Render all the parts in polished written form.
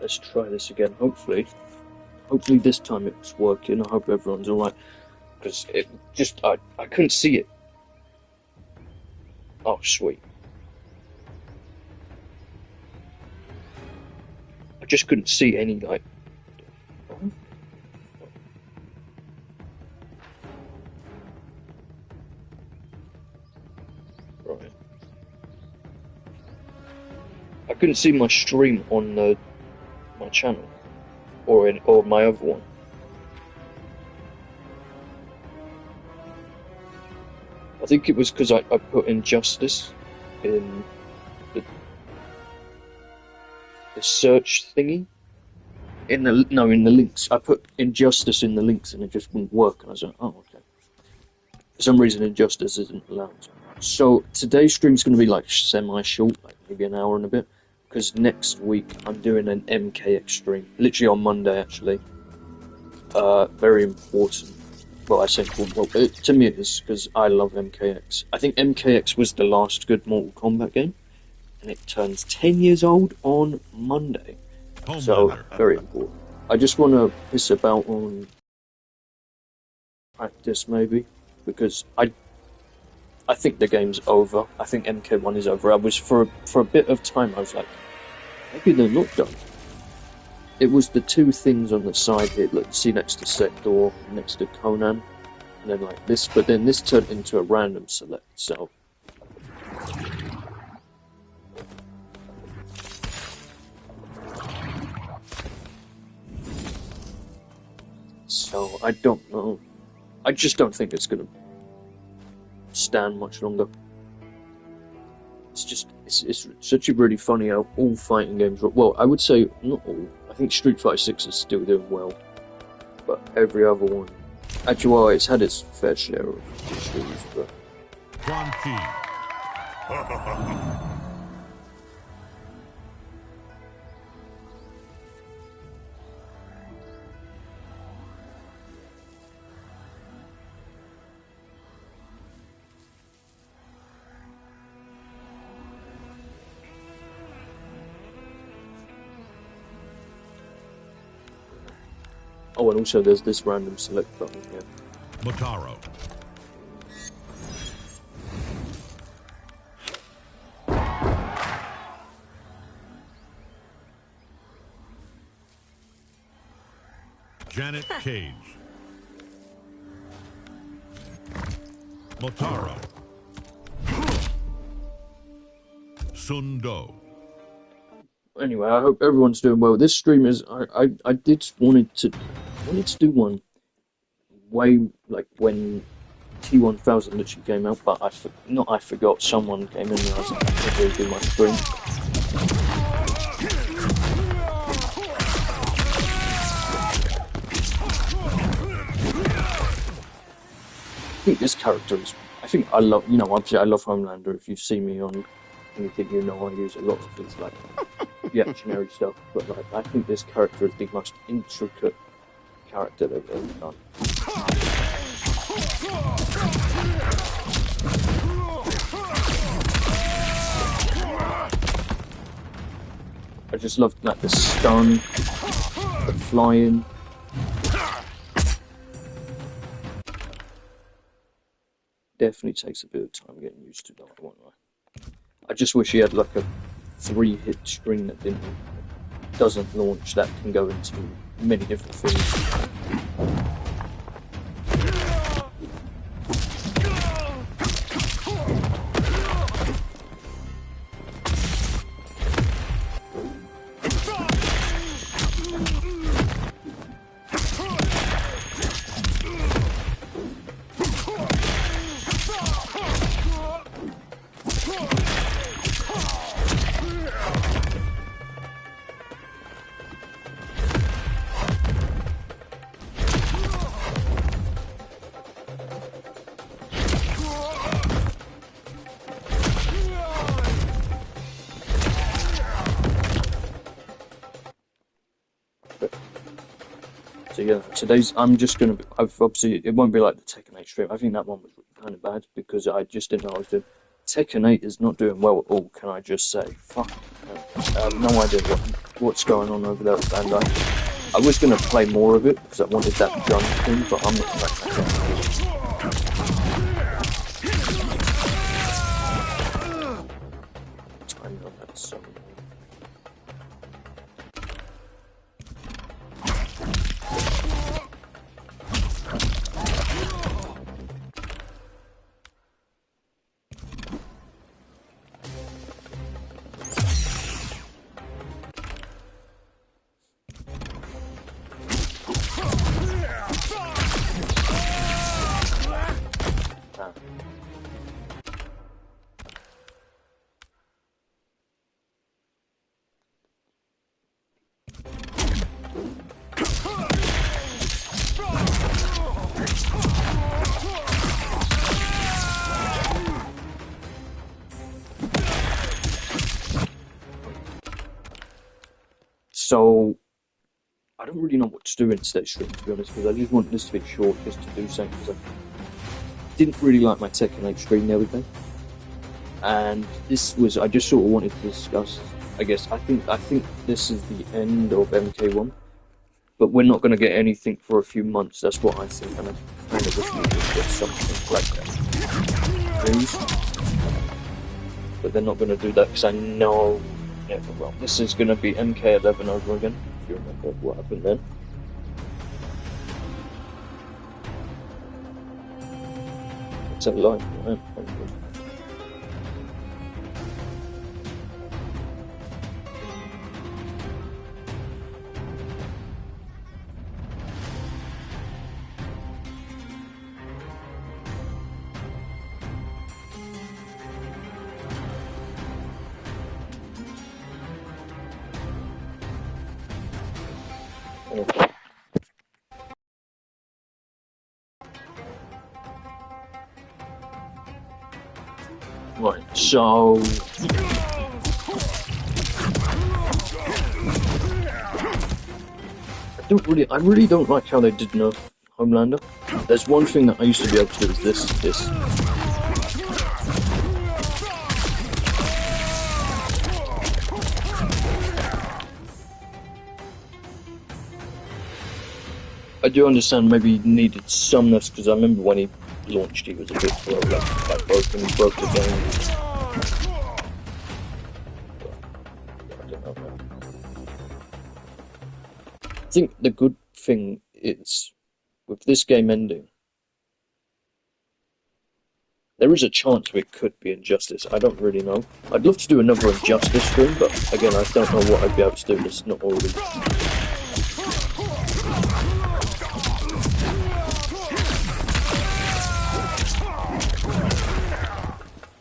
let's try this again. Hopefully this time it's working. I hope everyone's alright. Because it just, I couldn't see it. Oh, sweet. I just couldn't see any, like... Right. I couldn't see my stream on my channel. Or my other one. I think it was because I put Injustice in the search thingy. In the links. I put Injustice in the links and it just wouldn't work. And I was like, oh, okay. For some reason, Injustice isn't allowed. So today's stream's going to be like semi-short, like maybe an hour and a bit. Because next week I'm doing an MKX stream. Literally on Monday, actually. Very important. Well, I say well, to me it is, because I love MKX. I think MKX was the last good Mortal Kombat game, and it turns 10 years old on Monday. So, very important. I just want to piss about on practice, maybe, because I think the game's over. I think MK1 is over. I was, for a bit of time, I was like, maybe they're not done. It was the two things on the side here, like, see next to Sector, next to Conan, and then like this, but then this turned into a random select, so... So, I don't know. I just don't think it's gonna stand much longer. It's just, it's such a really funny how all fighting games, well, I would say, not all, I think Street Fighter 6 is still doing well, but every other one, actually, well, it's had its fair share of issues, but... Oh, and also there's this random select button here. Motaro. Janet Cage. Motaro. Sundo. Anyway, I hope everyone's doing well. This stream is, I did wanted to do one way, like, when T1000 literally came out, but I forgot, someone came in and I was like, I can't really do my stream. I think this character is, I love, obviously I love Homelander. If you see me on anything, you know I use a lot of things like reactionary stuff, but like, I think this character is the most intricate character they've ever done. I just love like the stun, the flying. Definitely takes a bit of time getting used to that one. I just wish he had like a 3-hit string that doesn't launch, that can go into many different things. So yeah, obviously, it won't be like the Tekken 8 stream. I think that one was kind of bad, because I just didn't know I was doing. Tekken 8 is not doing well at all, can I just say. Fuck. I have no idea what's going on over there with Bandai. I was going to play more of it because I wanted that gun thing, but I'm not playing that gun. I know that's so. So, I don't really know what to do in today's stream, to be honest, because I just want this to be short, just to do something, because I didn't really like my Tekken 8 stream the other day. And this was, I just sort of wanted to discuss, I guess, I think this is the end of MK1, but we're not going to get anything for a few months, that's what I think, and I kind of wish we could get something like that. Please. But they're not going to do that, because I know... Yeah, well, this is going to be MK11 over again, if you remember what happened then. It's a line, right? Right, so... I really don't like how they did nerf Homelander. There's one thing that I used to be able to do is this. I do understand maybe he needed some nerfs, because I remember when he launched he was a bit like broken, he broke the game. I don't know, man. I think the good thing is, with this game ending, there is a chance it could be Injustice. I don't really know. I'd love to do another Injustice stream, but again, I don't know what I'd be able to do that's not already.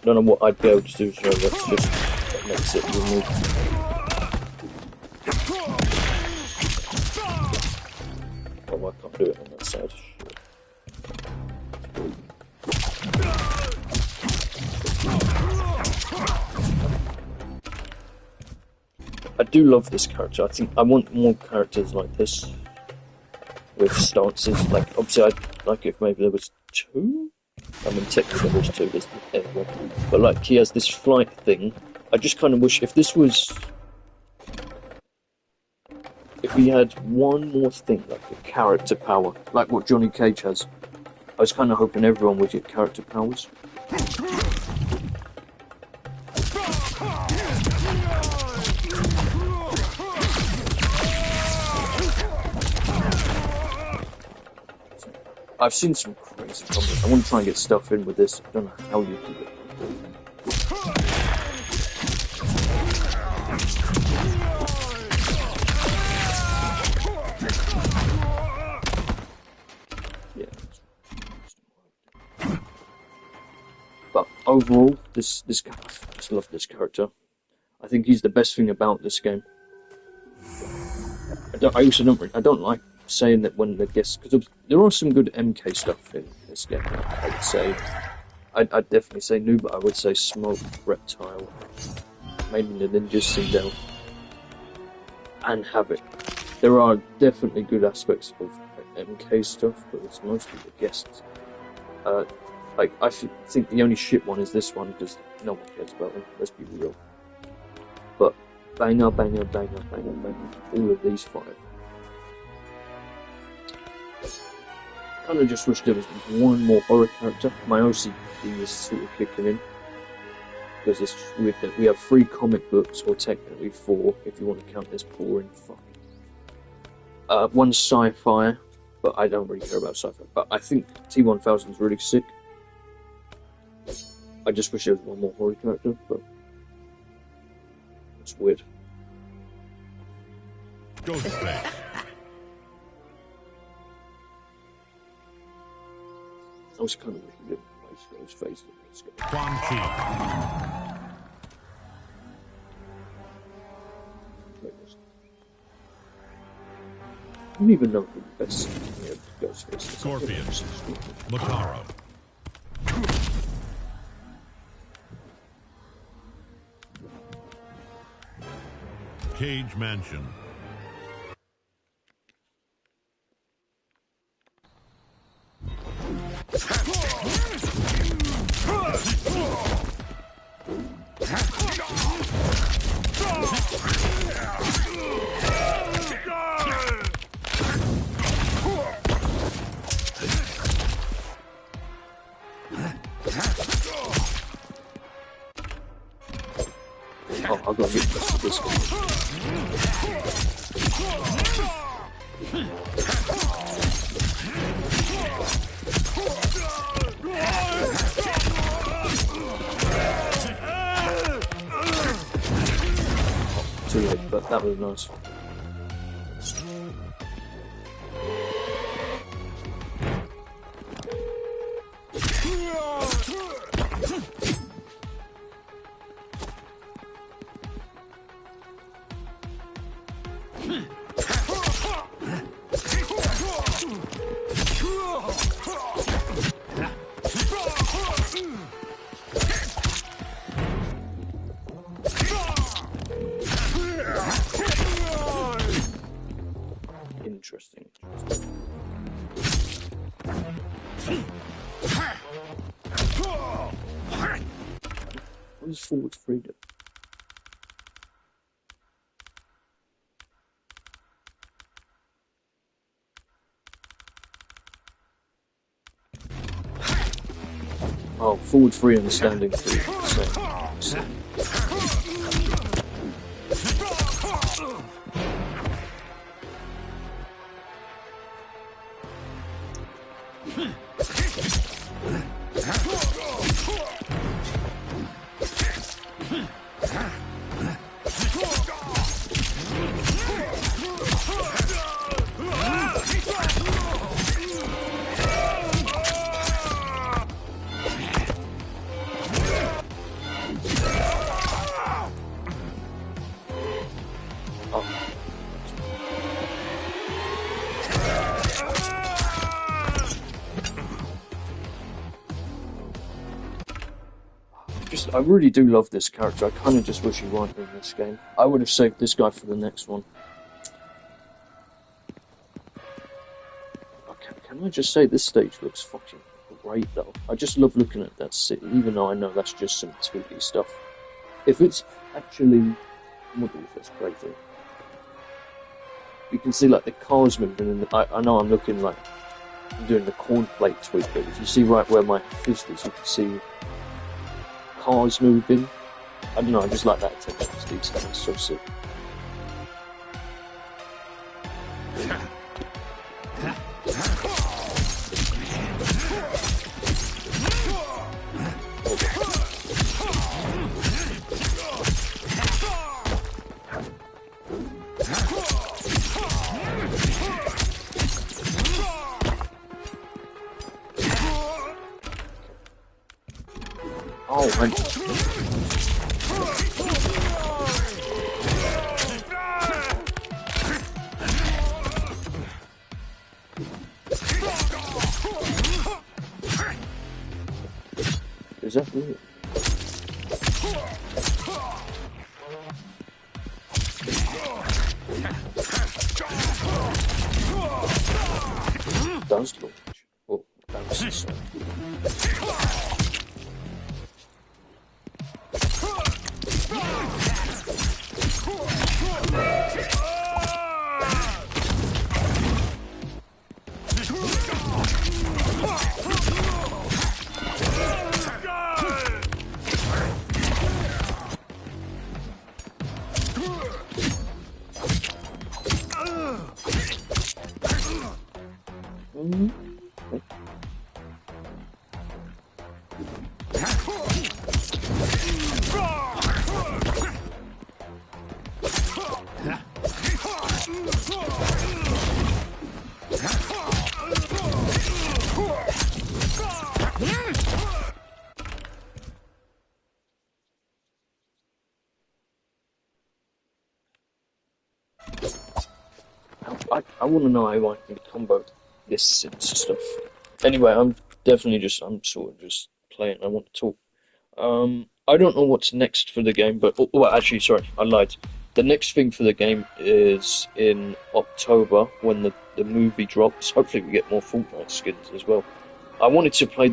I don't know what I'd be able to do, so that's just that makes it unique. Oh, I can't do it on that side. I do love this character. I think I want more characters like this with stances. Like, obviously, I'd like it if maybe there was two. I mean, technically there's two, there's one. But like, he has this flight thing. I just kind of wish if this was... If he had one more thing, like a character power, like what Johnny Cage has. I was kind of hoping everyone would get character powers. I've seen some crazy combos. I want to try and get stuff in with this. I don't know how you do it. Yeah. But overall, this guy, I just love this character. I think he's the best thing about this game. I don't like saying that when the guests, because there are some good MK stuff in this game. I would say, I'd definitely say Noob, but I would say Smoke, Reptile, maybe the Ninja Sea Down, and Havoc. There are definitely good aspects of MK stuff, but it's mostly the guests. Like I think the only shit one is this one because no one cares about them. Let's be real. But Banger, banger, banger, banger, banger. All of these 5. Kind of just wish there was one more horror character. My OCD is sort of kicking in. Because it's just weird that we have 3 comic books, or technically 4, if you want to count this boring fuck. 1 sci-fi, but I don't really care about sci-fi. But I think T-1000 is really sick. I just wish there was one more horror character, but it's weird. Ghostface. I was kind of wishing it was Ghostface. Quan Chi. I don't even know who the best Ghostface is. Scorpion. Mataro. Cage Mansion. Oh, I'll go and get this one. Too late, but that was nice. Interesting. What is forward freedom? Oh, forward free and standing free. So. I really do love this character. I kind of just wish he weren't in this game. I would have saved this guy for the next one. Okay, can I just say this stage looks fucking great though. I just love looking at that city, even though I know that's just some 2D stuff. If it's actually modeled, that's great though. You can see like the cars moving, and I know I'm looking like I'm doing the cornplate tweak, but if you see right where my fist is, you can see cars moving. I don't know, I just like that attention to detail. It's so sick. Oh, man. Is that real? It does launch. Oh, that was the sound. Mm. I want to know how I can combo this and stuff. Anyway, I'm sort of just playing. I want to talk. I don't know what's next for the game, but well, actually, sorry, I lied. The next thing for the game is in October when the movie drops. Hopefully, we get more Fortnite skins as well. I wanted to play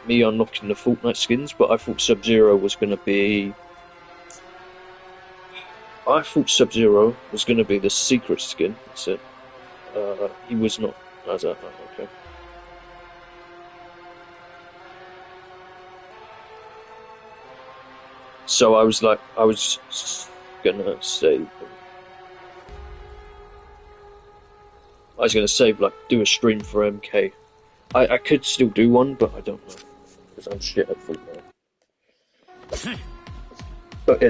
me unlocking the Fortnite skins, but I thought Sub-Zero was going to be. I thought Sub-Zero was going to be the secret skin. That's it. He was not. As a okay. So I was like, I was gonna save. I was gonna save, like, do a stream for MK. I could still do one, but I don't know because I'm shit at Fortnite. But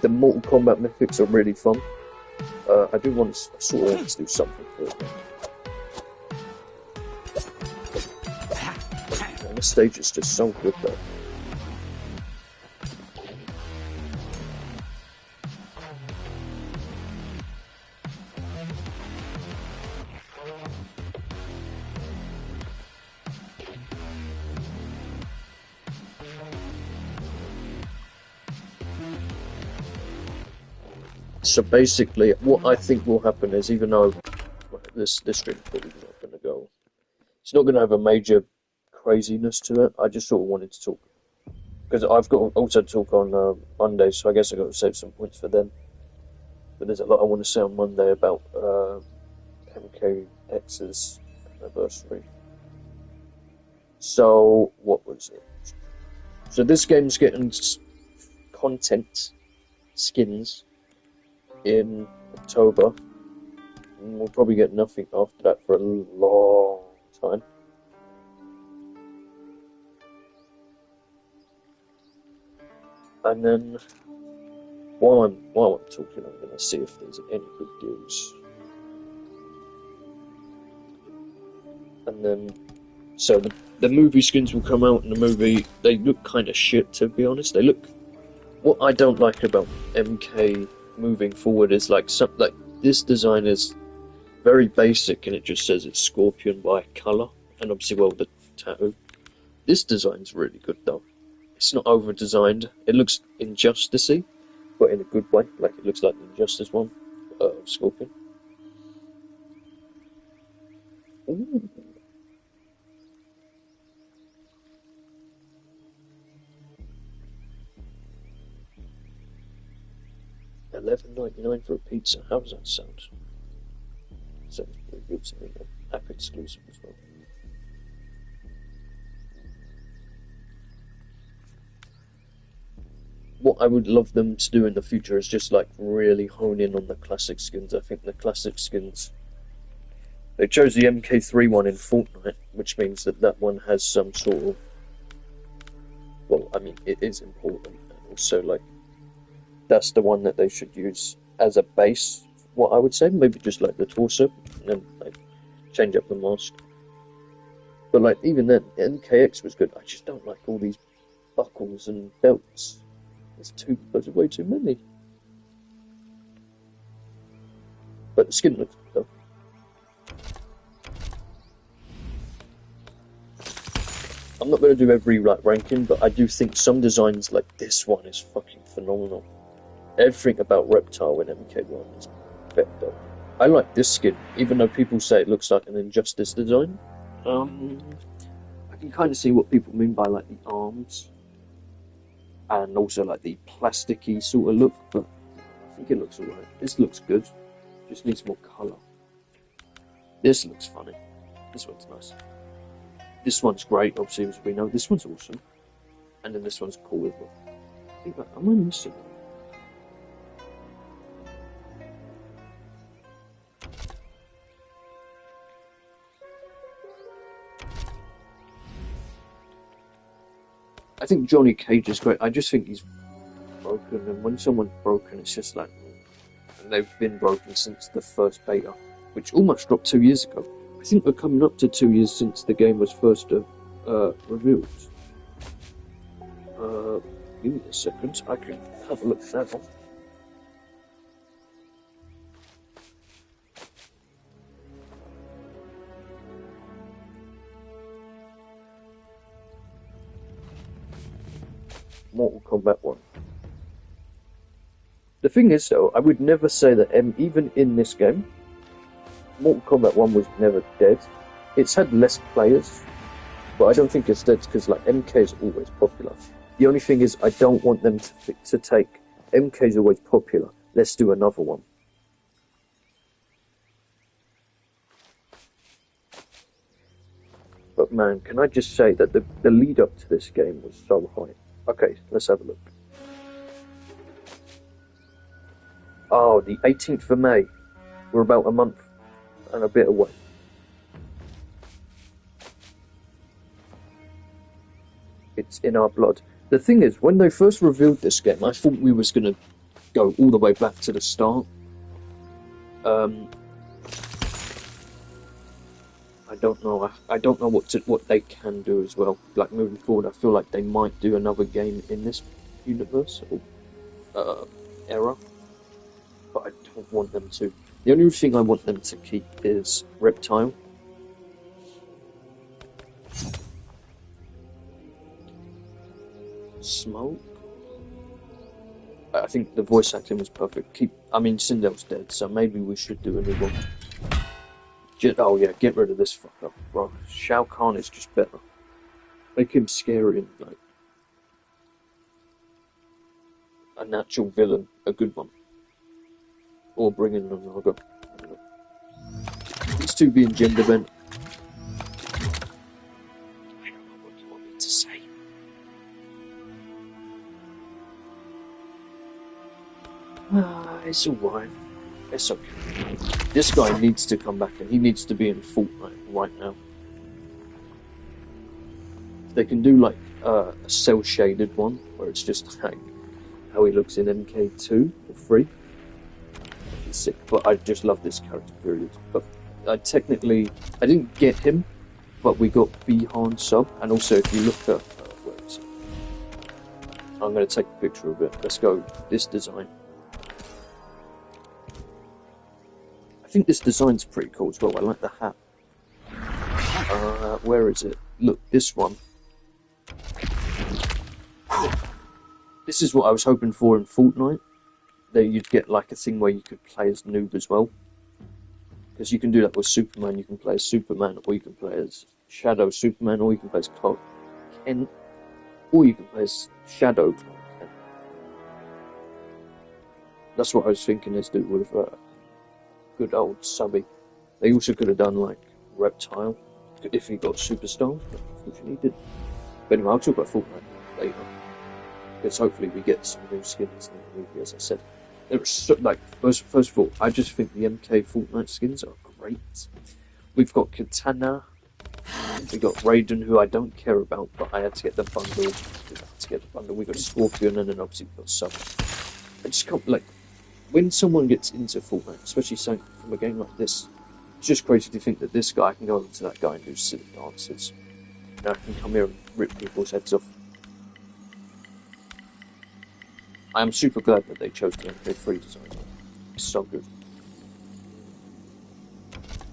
the Mortal Kombat mythics are really fun. I do want to sort of want to do something for it. And the stage is just so good though. So basically, what I think will happen is, even though this stream is probably not going to go, it's not going to have a major craziness to it. I just sort of wanted to talk because I've got also talk on Monday, so I guess I got to save some points for them. But there's a lot I want to say on Monday about MKX's anniversary. So what was it? So this game's getting content skins in October, and we'll probably get nothing after that for a long time. And then while I'm talking, I'm going to see if there's any good deals. And then, so the movie skins will come out in the movie. They look kind of shit, to be honest. They look. What I don't like about MK moving forward is like this design is very basic, and it just says it's Scorpion by color, and obviously, well, the tattoo. This design's really good though. It's not over designed. It looks injusticey, but in a good way. Like it looks like the Injustice one of Scorpion. Ooh. $11.99 for a pizza. How does that sound? Sounds pretty good to me. App exclusive as well. What I would love them to do in the future is just like really hone in on the classic skins. I think the classic skins. They chose the MK3 one in Fortnite, which means that one has some sort of. Well, I mean, it is important, and also like that's the one that they should use as a base. What I would say, maybe just like the torso, and then like change up the mask. But like even then, MKX was good. I just don't like all these buckles and belts. There's way too many. But the skin looks good though. I'm not going to do every like ranking, but I do think some designs like this one is fucking phenomenal. Everything about Reptile in MK1 is better. I like this skin, even though people say it looks like an Injustice design. I can kind of see what people mean by like the arms and also like the plasticky sort of look, but I think it looks alright. This looks good, just needs more colour. This looks funny. This one's nice. This one's great, obviously, as we know. This one's awesome. And then this one's cool as well. I think am I missing one? I think Johnny Cage is great. I just think he's broken, and when someone's broken, it's just like, and they've been broken since the first beta, which almost dropped 2 years ago. I think we're coming up to 2 years since the game was first revealed. Give me a second, I can have a look now. Mortal Kombat 1. The thing is, though, I would never say that even in this game, Mortal Kombat 1 was never dead. It's had less players, but I don't think it's dead because like MK is always popular. The only thing is, I don't want them to take MK is always popular. Let's do another one. But man, can I just say that the lead up to this game was so high. Okay, let's have a look. Oh, the 18th of May. We're about a month and a bit away. It's in our blood. The thing is, when they first revealed this game, I thought we was going to go all the way back to the start. I don't know. I don't know what they can do as well. Like moving forward, I feel like they might do another game in this universe or era, but I don't want them to. The only thing I want them to keep is Reptile. Smoke. I think the voice acting was perfect. I mean, Sindel's dead, so maybe we should do a new one. Oh yeah, get rid of this fucker, bro. Shao Kahn is just better. Make him scary and like a natural villain, a good one. Or bring in another. These two being gender bent. I don't know what you want me to say. It's alright. It's okay. This guy needs to come back and he needs to be in Fortnite right now. If they can do like a cell shaded one where it's just like how he looks in MK2 or 3. It's sick, but I just love this character period. But I didn't get him, but we got Bihan sub, and also if you look at where is it? I'm going to take a picture of it. Let's go. This design. I think this design's pretty cool as well. I like the hat. Where is it? Look, this one. This is what I was hoping for in Fortnite. That you'd get like a thing where you could play as Noob as well. Because you can do that with Superman. You can play as Superman, or you can play as Shadow Superman, or you can play as Clark Kent, or you can play as Shadow Clark Kent. That's what I was thinking. Let's do with good old Subby. They also could have done like Reptile if he got Superstars, but unfortunately he didn't. But anyway, I'll talk about Fortnite later. Because hopefully we get some new skins in the movie, as I said. First of all, I just think the MK Fortnite skins are great. We've got Katana, we got Raiden, who I don't care about, but I had to get the bundle. We got Scorpion, and then obviously we got Sub. I just can't, like, when someone gets into Fortnite, especially something from a game like this, it's just crazy to think that this guy can go over to that guy and do silly dances. And I can come here and rip people's heads off. I am super glad that they chose the MK3 design. It's so good.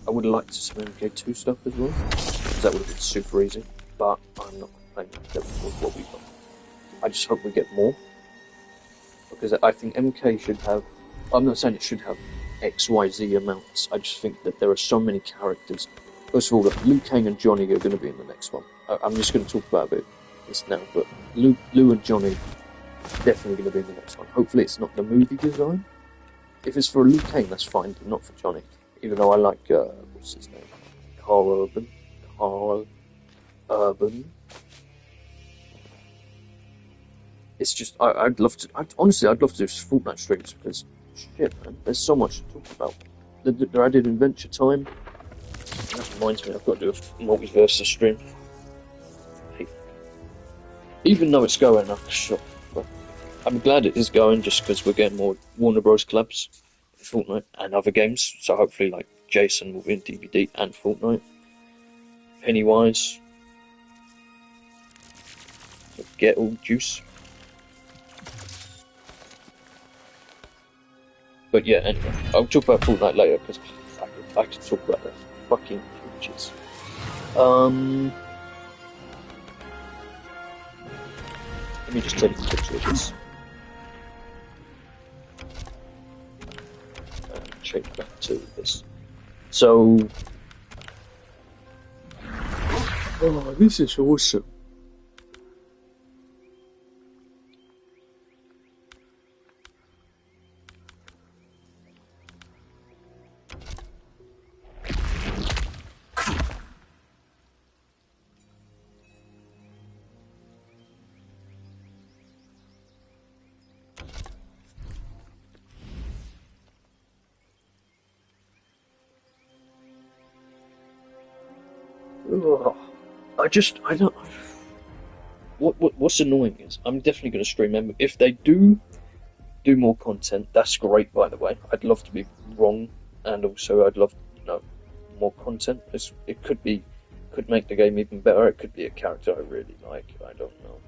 I would have liked to see MK2 stuff as well, because that would have been super easy, but I'm not complaining with what we got. I just hope we get more, because I think MK should have, I'm not saying it should have XYZ amounts, I just think that there are so many characters. First of all, Liu Kang and Johnny are going to be in the next one. I'm just going to talk about this now, but Liu and Johnny definitely going to be in the next one. Hopefully it's not the movie design. If it's for Liu Kang, that's fine, but not for Johnny. Even though I like, what's his name? Carl Urban. It's just, I'd love to, honestly, I'd love to do Fortnite streams, because, shit, man, there's so much to talk about. I did Adventure Time. That reminds me, I've got to do a multiverse stream. Even though it's going, I'm glad it is going just because we're getting more Warner Bros. Collabs in Fortnite and other games. So hopefully, like Jason will be in DVD and Fortnite. Pennywise, get all juice. But yeah, anyway, I'll talk about Fortnite later because I could talk about that fucking ages. Let me just take a picture of this and change back to this. So, oh, this is awesome. Ugh. I don't. What's annoying is I'm definitely going to stream them. If they do more content, that's great. By the way, I'd love to be wrong, and also I'd love more content. It could make the game even better. It could be a character I really like. I don't know.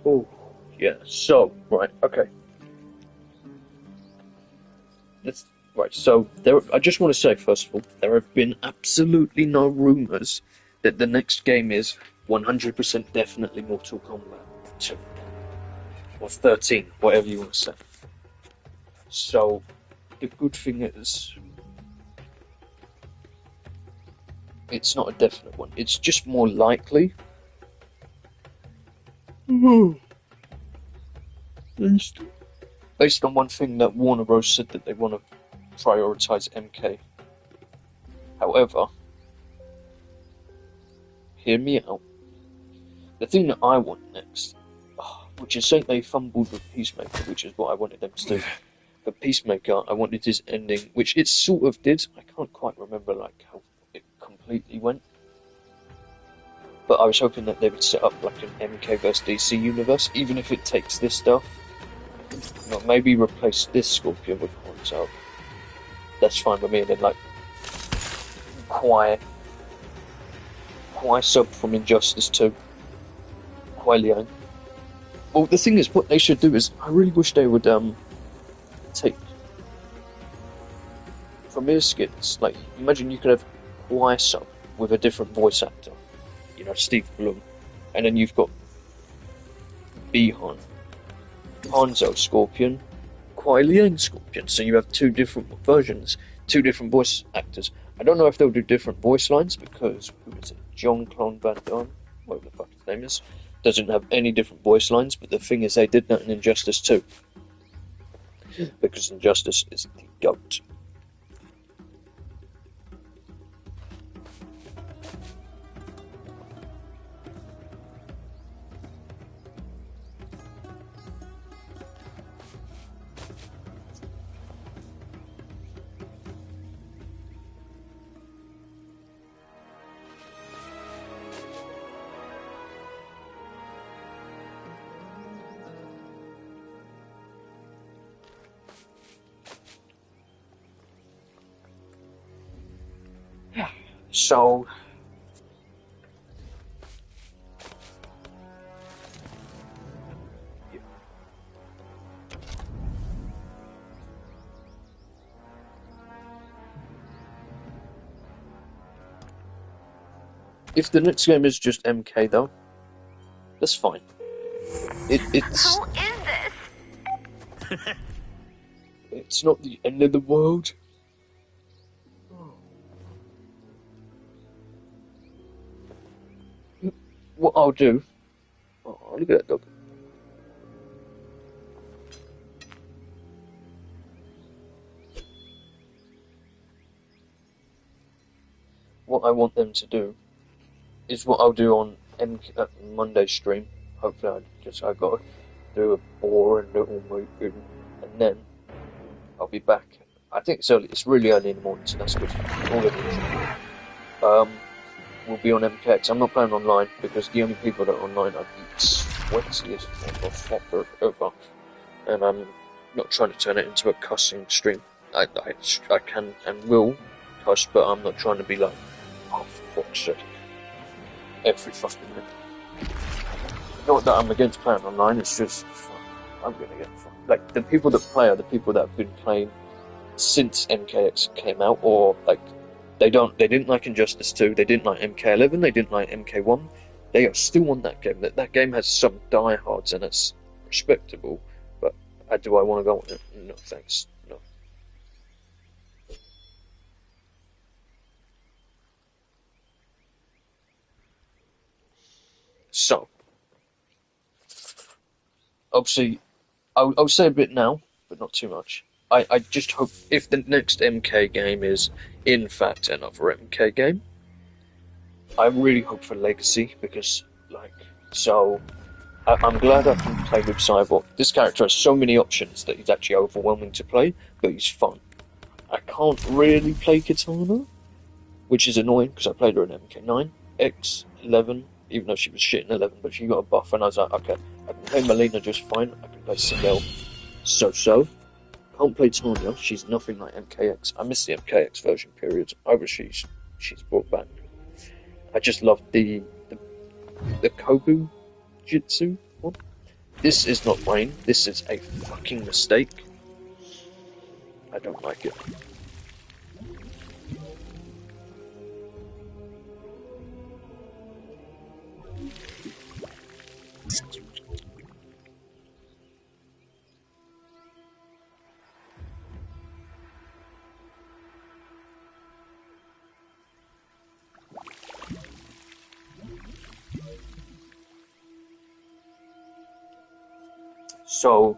Oh, yeah. So, right, okay. That's right. So, I just want to say, first of all, there have been absolutely no rumors that the next game is 100% definitely Mortal Kombat 2 or 13, whatever you want to say. So, the good thing is, it's not a definite one. It's just more likely. Based based on one thing that Warner Bros. Said that they want to prioritize MK. However, hear me out. The thing that I want next, which is saying they fumbled with Peacemaker, which is what I wanted them to do. But Peacemaker, I wanted his ending, which it sort of did. I can't quite remember like how it completely went. But I was hoping that they would set up like an MK vs DC universe, even if it takes this stuff. Maybe replace this Scorpion with Hanzo. That's fine with me. And then like Kwai sub from Injustice 2. Kwai Liang. Well, the thing is, what they should do is, I really wish they would take Premiere skits. Like, imagine you could have Kwai sub with a different voice actor. Steve Blum, and then you've got Bihan, Hanzo Scorpion, Kwai Liang Scorpion. So you have two different versions, two different voice actors. I don't know if they'll do different voice lines because who is it? John Clone Van Damme, whatever the fuck his name is, doesn't have any different voice lines. But the thing is, they did that in Injustice 2 because Injustice is the GOAT. So, if the next game is just MK though, that's fine. It's Who is this? it's not the end of the world. What I'll do, oh, look at that dog. I want them to do is what I'll do on Monday stream. Hopefully, I got to do a boring little movie, and then I'll be back. I think it's early. It's really early in the morning, so that's good. All of it. Will be on MKX. I'm not playing online because the only people that are online are the sweatiest motherfucker ever, and I'm not trying to turn it into a cussing stream. I can and will cuss, but I'm not trying to be like, oh, for fuck's sake, every fucking minute. Not that I'm against playing online, it's just, I'm gonna get fucked. Like, the people that play are the people that have been playing since MKX came out, or, like, they didn't like Injustice 2, they didn't like MK11, they didn't like MK1, they are still on that game. That game has some diehards and it's respectable, but do I want to go on it? No, thanks. No. So, obviously, I'll say a bit now, but not too much. I just hope if the next MK game is, in fact, another MK game, I really hope for Legacy, because, like, so, I'm glad I can play with Cyborg. This character has so many options that he's actually overwhelming to play, but he's fun. I can't really play Katana, which is annoying, because I played her in MK9, X11, even though she was shit in 11, but she got a buff, and I was like, okay, I can play Melina just fine, I can play Sindel so-so. Can't play Tanya, she's nothing like MKX. I miss the MKX version, period. I wish she's brought back. I just love the Kobu Jutsu one. This is not Rain, this is a fucking mistake. I don't like it. So,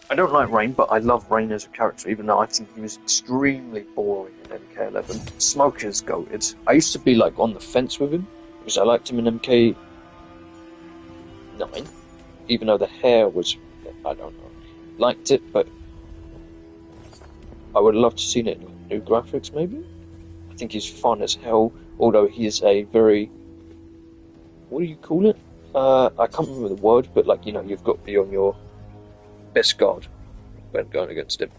I don't like Rain, but I love Rain as a character, even though I think he was extremely boring in MK11. Smoker's goated. I used to be like on the fence with him, because I liked him in MK9, even though the hair was, I don't know, liked it, but I would love to see it in new graphics, maybe? I think he's fun as hell, although he is a very, what do you call it? I can't remember the word, but like, you know, you've got to be on your best guard when going against him.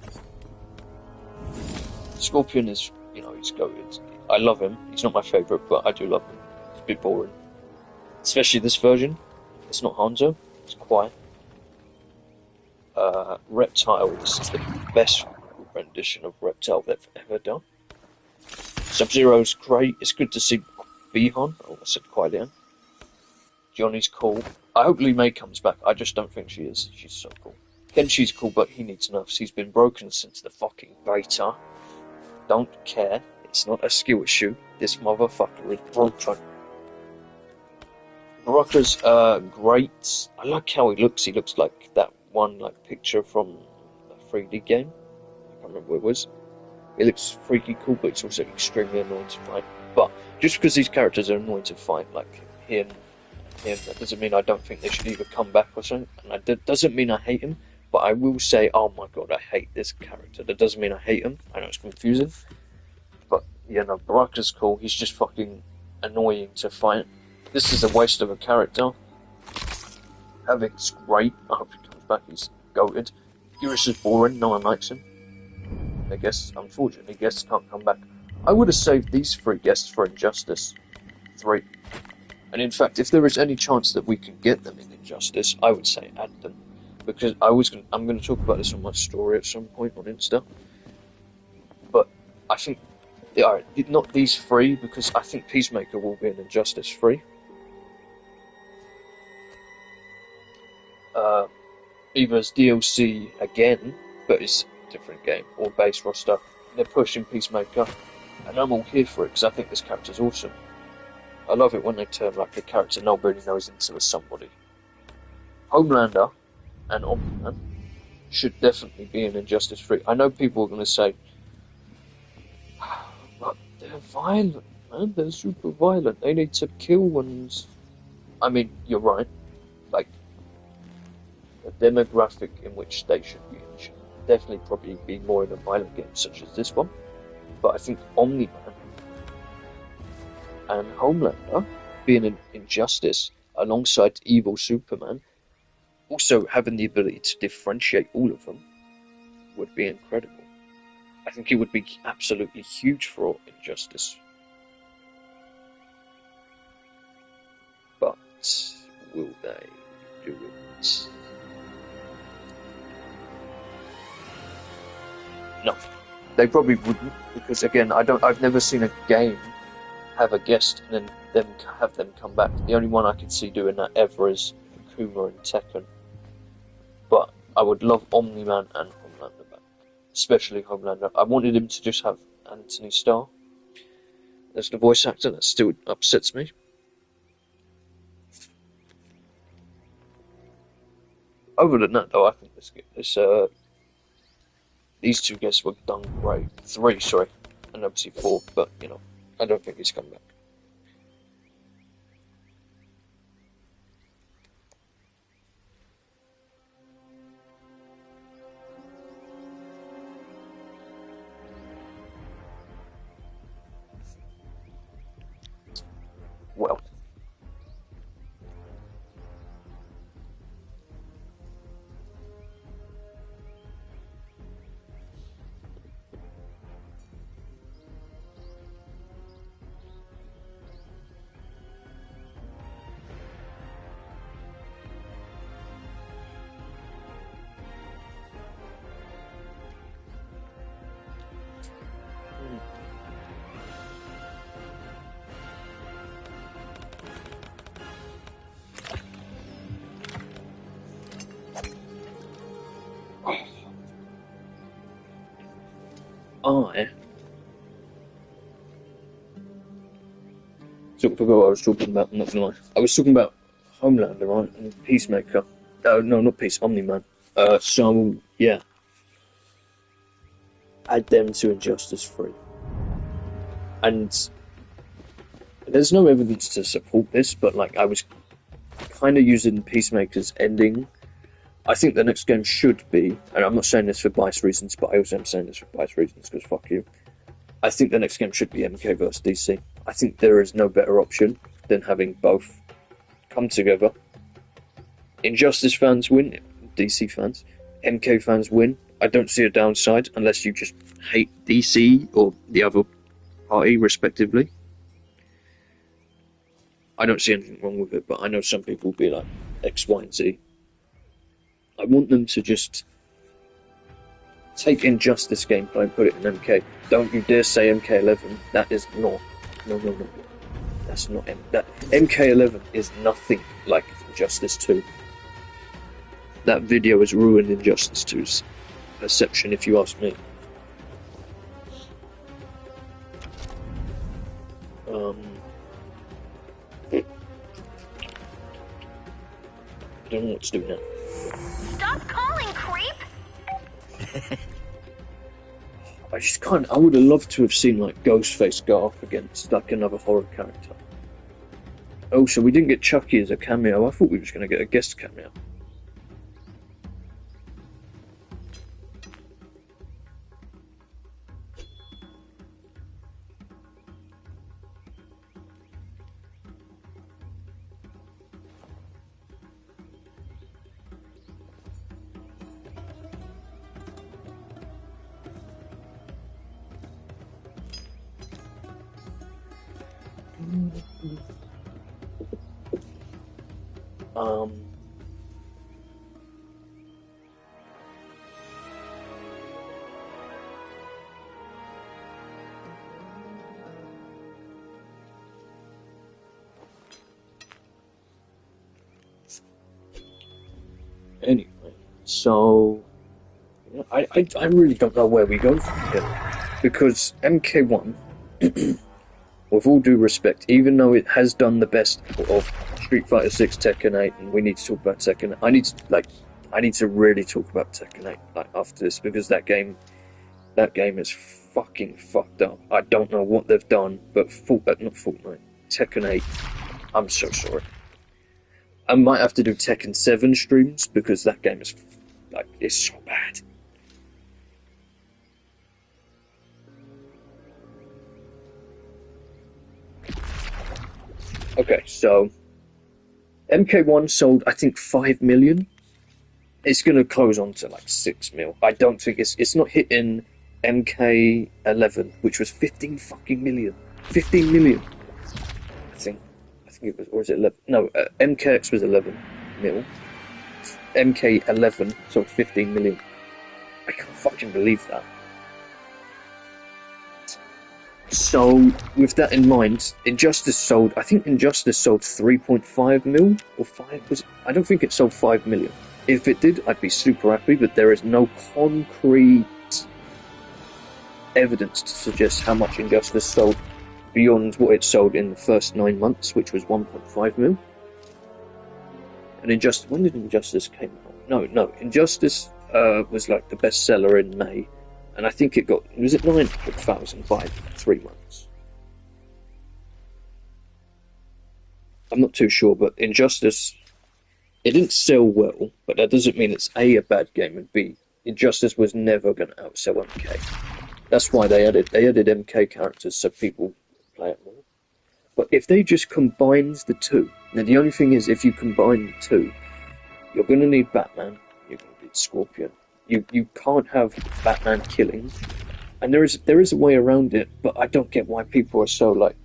Scorpion is, you know, he's goated. I love him. He's not my favourite, but I do love him. It's a bit boring. Especially this version. It's not Hanzo, it's quiet. Reptile, this is the best rendition of Reptile they've ever done. Sub-Zero's great. It's good to see Bihon. Oh, I said Quaidian. Johnny's cool. I hope Li Mei comes back. I just don't think she is. She's so cool. Kenshi's cool, but he needs nerfs. He's been broken since the fucking beta. Don't care. It's not a skill issue. This motherfucker is broken. Baraka's great. I like how he looks. He looks like that one like picture from a 3D game. I can't remember what it was. It looks freaky cool, but it's also extremely annoying to fight. But just because these characters are annoying to fight, like him, that doesn't mean I don't think they should either come back or something. And that doesn't mean I hate him, but I will say, oh my god, I hate this character. That doesn't mean I hate him. I know it's confusing. But, yeah, no, Baraka's cool. He's just fucking annoying to fight. This is a waste of a character. Havic's great. I hope he comes back. He's goated. Eurus is boring. No one likes him. I guess, unfortunately, guests can't come back. I would have saved these 3 guests for Injustice 3. And in fact, if there is any chance that we can get them in Injustice, I would say add them. Because I'm going to talk about this on my story at some point on Insta. But I think, not these 3, because I think Peacemaker will be in Injustice 3. Either as DLC again, but it's a different game, or base roster. They're pushing Peacemaker, and I'm all here for it, because I think this character's awesome. I love it when they turn like a character nobody knows into a somebody. Homelander and Omni-Man should definitely be in Injustice 3. I know people are going to say, but violent, man. They're super violent. They need to kill and... I mean, you're right. Like, the demographic in which they should be in should definitely probably be more in a violent game such as this one. But I think Omni-Man and Homelander being an Injustice alongside evil Superman, also having the ability to differentiate all of them, would be incredible. I think it would be absolutely huge for Injustice. But will they do it? No, they probably wouldn't, because again, I've never seen a game have a guest and then have them come back. The only one I could see doing that ever is Kuma and Tekken. But I would love Omni-Man and Homelander back, especially Homelander. I wanted him to just have Anthony Starr as the voice actor. That still upsets me. Other than that, though, I think these two guests were done great. 3, sorry, and obviously 4, but you know, I don't think he's come back. Well. I forgot what I was talking about, I'm not gonna lie. I was talking about Homelander, right? And Peacemaker. No, not Omni-Man. So, yeah. Add them to Injustice 3. And there's no evidence to support this, but like I was kind of using Peacemaker's ending. I think the next game should be, and I'm not saying this for biased reasons, but I also am saying this for biased reasons because fuck you. I think the next game should be MK vs DC. I think there is no better option than having both come together. Injustice fans win, DC fans, MK fans win. I don't see a downside unless you just hate DC or the other party, respectively. I don't see anything wrong with it, but I know some people will be like X, Y, and Z. I want them to just take Injustice gameplay and put it in MK. Don't you dare say MK11. That is not. No. That's not that. MK11 is nothing like Injustice 2. That video has ruined Injustice 2's perception, if you ask me. I don't know what to do now. Stop calling, creep! I just can't. I would have loved to have seen like Ghostface go up against like another horror character. Oh, so we didn't get Chucky as a cameo. I thought we were just going to get a guest cameo. Anyway, so I really don't know where we go from here, because MK1, with all due respect, even though it has done the best of Street Fighter 6, Tekken 8, and we need to talk about Tekken 8, I need to really talk about Tekken 8 like after this, because that game is fucking fucked up. I don't know what they've done, but not Fortnite, Tekken 8. I'm so sorry. I might have to do Tekken 7 streams because that game is like it's so bad. Okay, so MK1 sold I think 5 million. It's gonna close on to like 6 mil. I don't think it's not hitting MK11, which was 15 fucking million. 15 million. I think it was, or was it 11? No, MKX was 11 mil. MK11 sold 15 million. I can't fucking believe that. So, with that in mind, Injustice sold 3.5 mil or 5 was it? I don't think it sold 5 million. If it did, I'd be super happy, but there is no concrete evidence to suggest how much Injustice sold beyond what it sold in the first 9 months, which was 1.5 mil. And when did Injustice came out? No, Injustice was like the best seller in May, and I think was it 900,000 by 3 months? I'm not too sure, but Injustice, it didn't sell well, but that doesn't mean it's A, a bad game, and B, Injustice was never going to outsell MK. That's why they added MK characters so people play it more. But if they just combined the two, now the only thing is if you combine the two, you're going to need Batman, you're going to need Scorpion. You can't have Batman killing, and there is a way around it, but I don't get why people are so like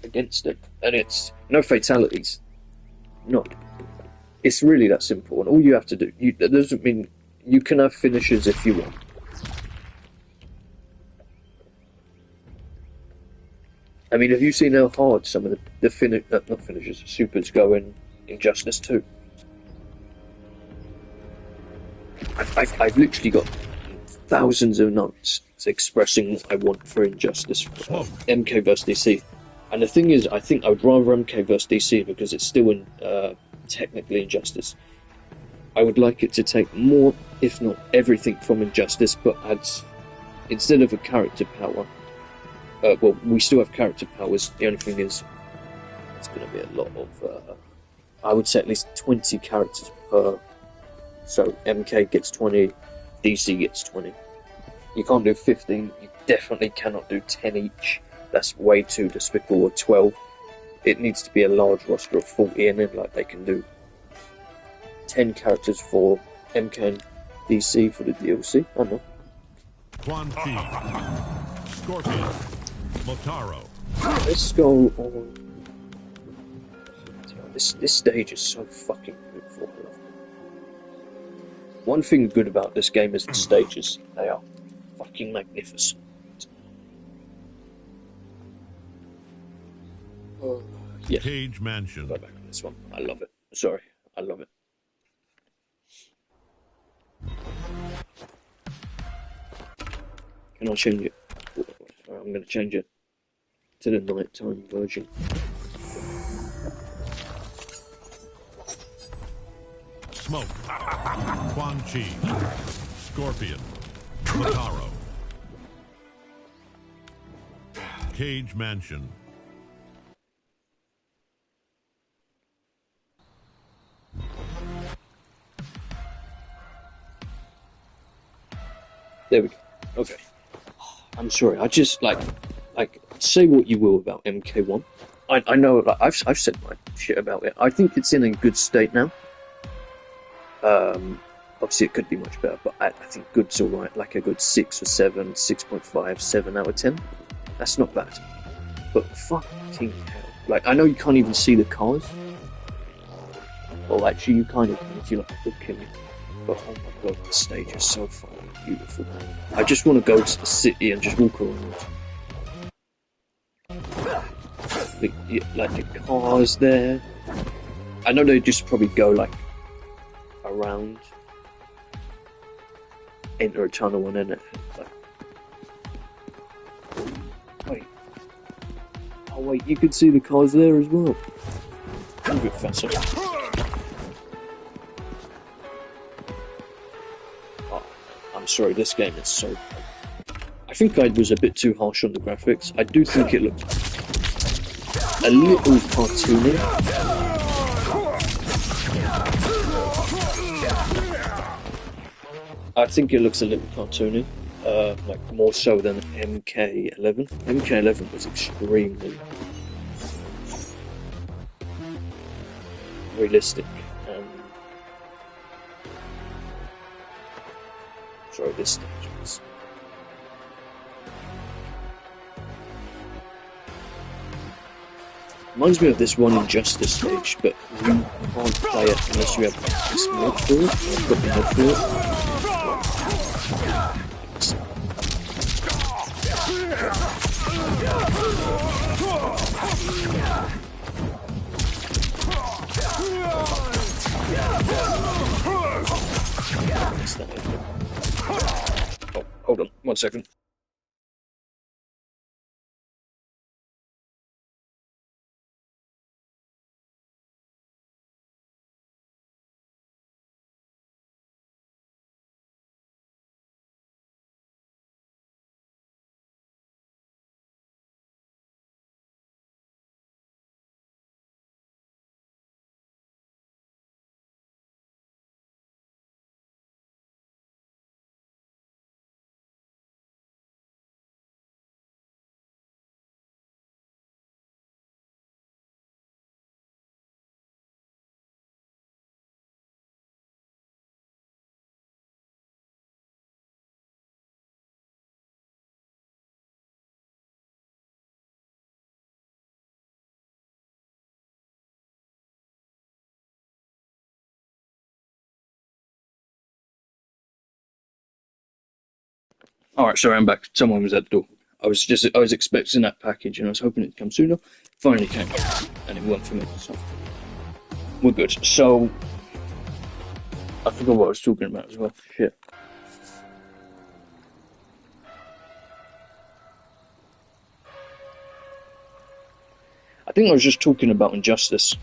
against it. And it's no fatalities. No. It's really that simple, and all you have to do, that doesn't mean you can have finishes if you want. I mean, have you seen how hard some of the not finishers, supers go in Injustice 2? I've literally got thousands of notes expressing what I want for Injustice MK vs DC. And the thing is, I think I would rather MK vs DC because it's still in technically Injustice. I would like it to take more, if not everything, from Injustice, but adds, instead of a character power, well, we still have character powers. The only thing is, it's going to be a lot of, I would say at least 20 characters per. So MK gets 20, DC gets 20. You can't do 15, you definitely cannot do 10 each. That's way too despicable, or 12. It needs to be a large roster of 40, and then like they can do 10 characters for MK and DC for the DLC. I don't know. Quan Chi, Scorpion, Motaro. Let's go on. This stage is so fucking beautiful. I love it. One thing good about this game is the stages. They are fucking magnificent. Yeah. Cage Mansion. Go back on this one. I love it. Sorry, I love it. Can I change it? I'm going to change it to the nighttime version. Smoke, Quan Chi, Scorpion, Motaro. Cage Mansion. There we go. Okay. I'm sorry. I just like say what you will about MK1. I know. Like, I've said my shit about it. I think it's in a good state now. Obviously it could be much better, but I think good's alright. Like a good 6 or 7, 6.5, 7 out of 10. That's not bad. But fucking hell. Like, I know you can't even see the cars. Well, actually, you kind of can if you like looking. But oh my god, the stage is so fucking beautiful. I just want to go to the city and just walk around. Like the cars there. I know they just probably go like around, enter a tunnel and then like, wait. Oh wait, you can see the cars there as well. Move it faster. Oh, I'm sorry, this game is so. I think I was a bit too harsh on the graphics. I do think it looked a little cartoony. I think it looks a little cartoony, like more so than MK11. MK11 was extremely realistic and sorry, this stage was. Reminds me of this one Injustice stage, but you can't play it unless you have this mod for it. I've got the mod for it. Oh, hold on, 1 second. Alright, sorry, I'm back. Someone was at the door. I was expecting that package and I was hoping it'd come sooner. Finally came, and it worked for me, so we're good. So, I forgot what I was talking about as well. Shit. I think I was just talking about Injustice.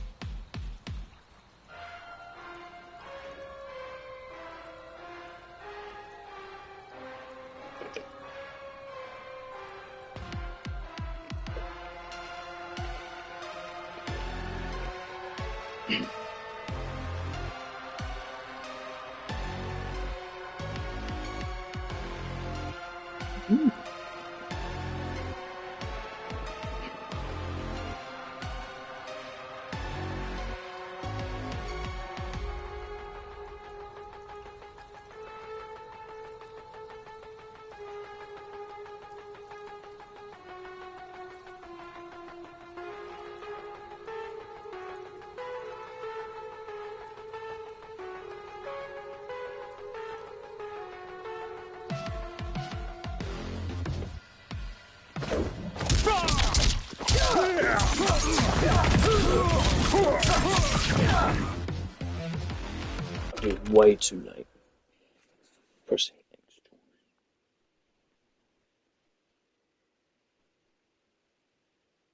I did it way too late. Pressing X.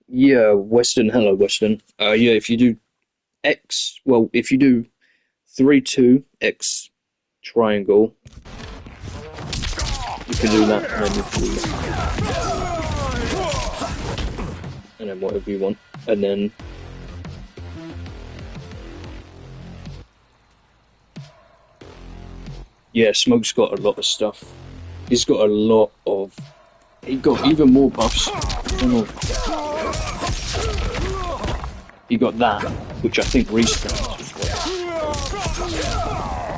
Yeah, Western. Hello, Western. Yeah, if you do X, well, if you do 3-2 X triangle, you can do that, and then you can do that. And then whatever you want. And then yeah, Smoke's got a lot of stuff. He's got a lot of. He got even more buffs. He got that, which I think restarts as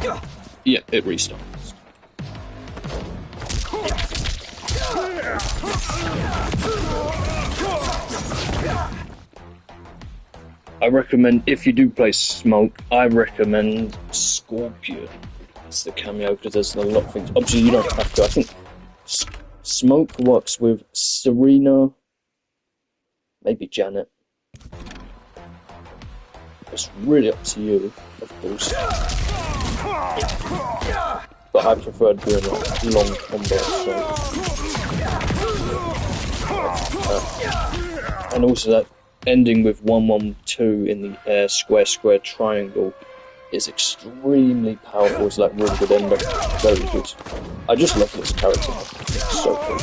well. Yeah, it restarts. I recommend, if you do play Smoke, I recommend Scorpion. It's the cameo because there's a lot of things. Obviously, you don't have to. I think Smoke works with Serena, maybe Janet. It's really up to you, of course. But I prefer doing like long combos. And also that ending with 1-1-2 in the air, square, square, triangle is extremely powerful. It's like really good ender. Very good. I just love this character. It's so cool.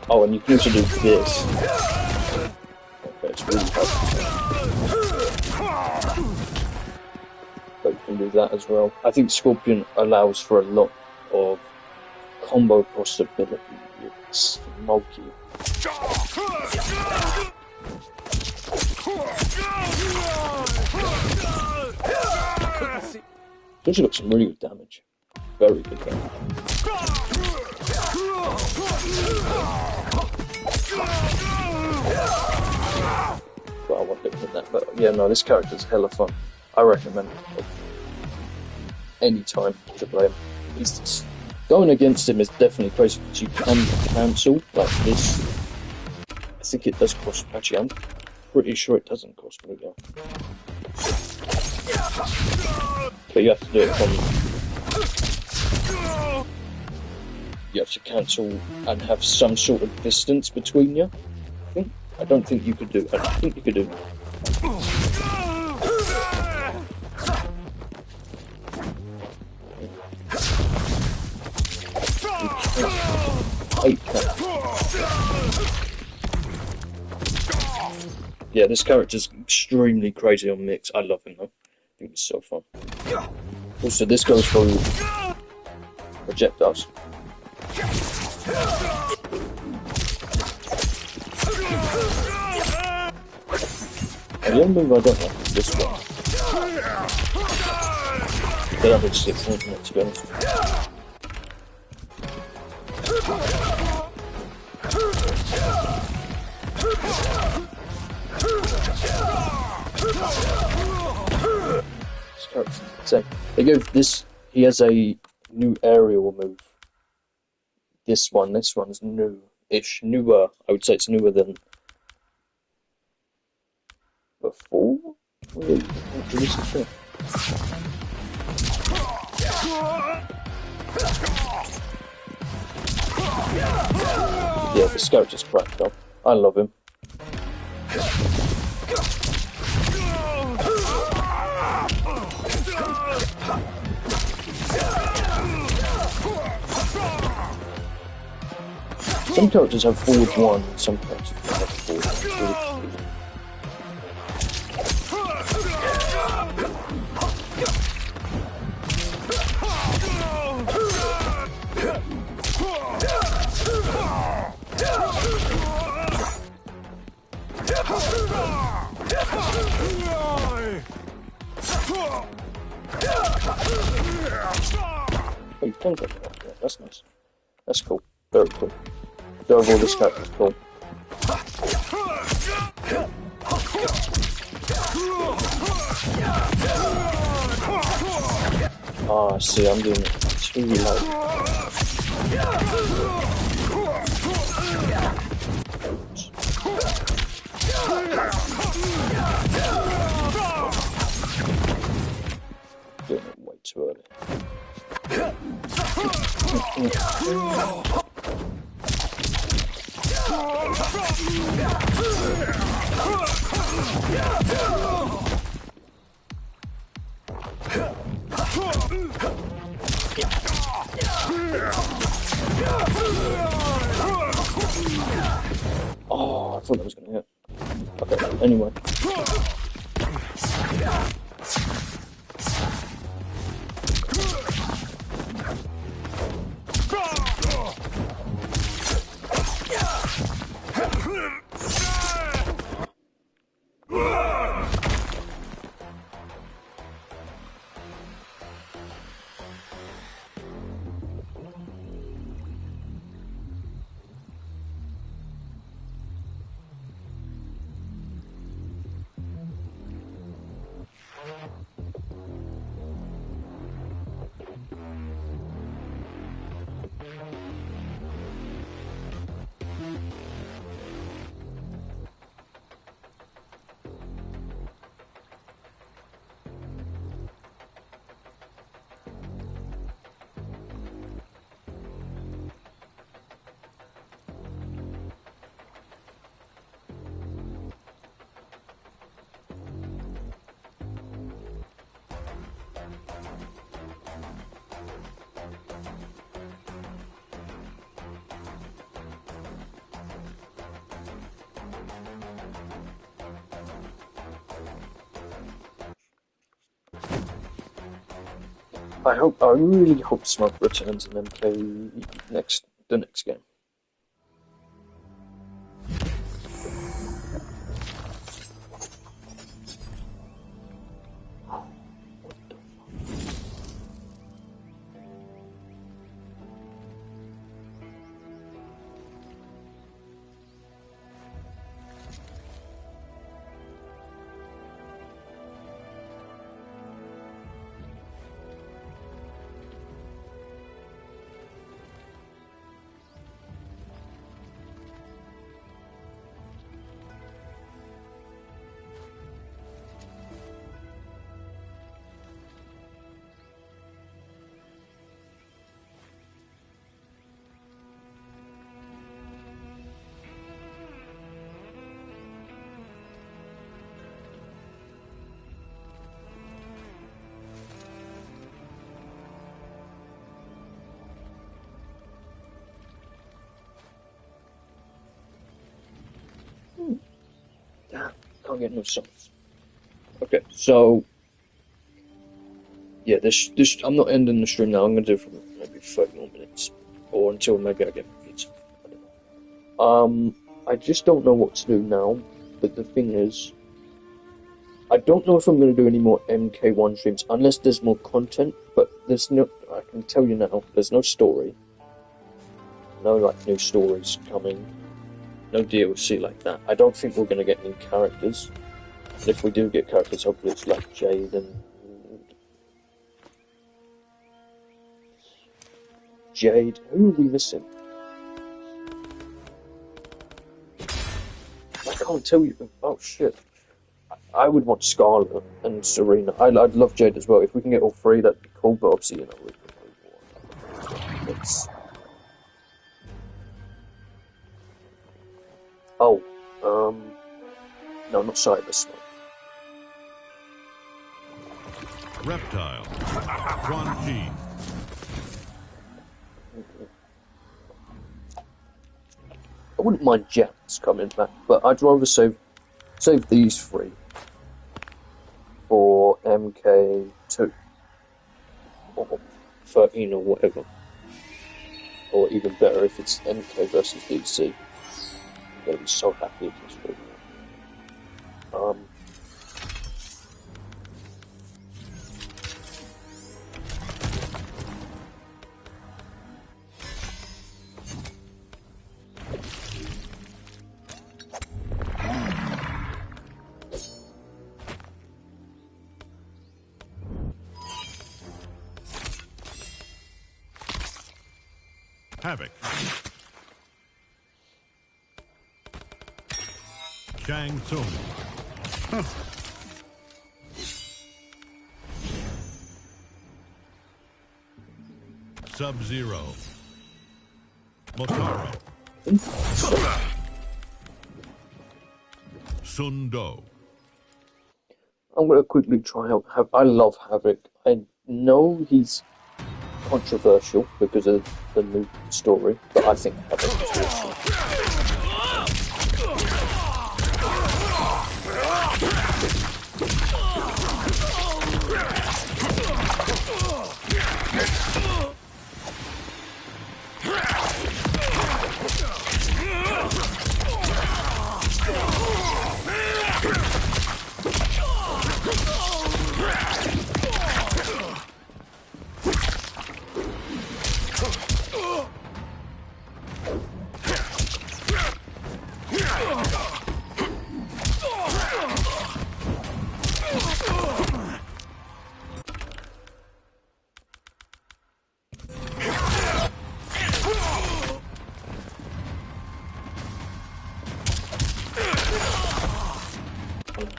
Oh, and you can also do this. Okay, it's really helpful. But you can do that as well. I think Scorpion allows for a lot of combo possibility. It's smoky. It's also got some really good damage. Very good damage. But I won't look at that. But yeah, no, this character's hella fun. I recommend it any time to play him. Going against him is definitely crazy because you can cancel like this. I think it does cost. Actually, I'm pretty sure it doesn't cost me. But you have to do it from. You have to cancel and have some sort of distance between you. I don't think you could do. I think you could do. Yeah, this character's extremely crazy on mix. I love him though. I think it's so fun. Also, this goes for projectiles. And the only move I don't like is this one. They don't really stick points in it, to be honest. This character's insane. They go this. He has a new aerial move. This one's new-ish, newer. I would say it's newer than before. Really? Yeah, this character's cracked up. I love him. Some characters have forward one, some characters have forward one. Oh, you can go there. Yeah, that's nice. That's cool. Very cool. The overall, this character's cool. Ah, I see, I'm doing it too low. Doing it way too early. Oh, I thought that was going to hit. Okay, anyway. I really hope Smoke returns and then play the next game. Damn, can't get no songs. Okay, so yeah, this I'm not ending the stream now. I'm gonna do it for maybe 30 more minutes, or until maybe I get my pizza. I don't know. I just don't know what to do now. But the thing is, I don't know if I'm gonna do any more MK1 streams unless there's more content. But there's no. I can tell you now, there's no story. No like new stories coming. No DLC like that. I don't think we're gonna get new characters. And if we do get characters, hopefully it's like Jade and Jade. Who are we missing? I can't tell you. Oh shit! I would want Scarlet and Serena. I'd love Jade as well. If we can get all three, that'd be cool. But obviously, you know, it's. Oh, no, not Cyber. Reptile. Quan Chi. I wouldn't mind Jets coming back, but I'd rather save these three for MK2 or 13 or whatever, or even better if it's MK versus DC. I'm gonna be so happy if it's free. Havoc. Shang Tsung. Sub-Zero. Motaro. Sundo. I'm gonna quickly try out. I love Havoc. I know he's controversial because of the new story, but I think Havoc is awesome.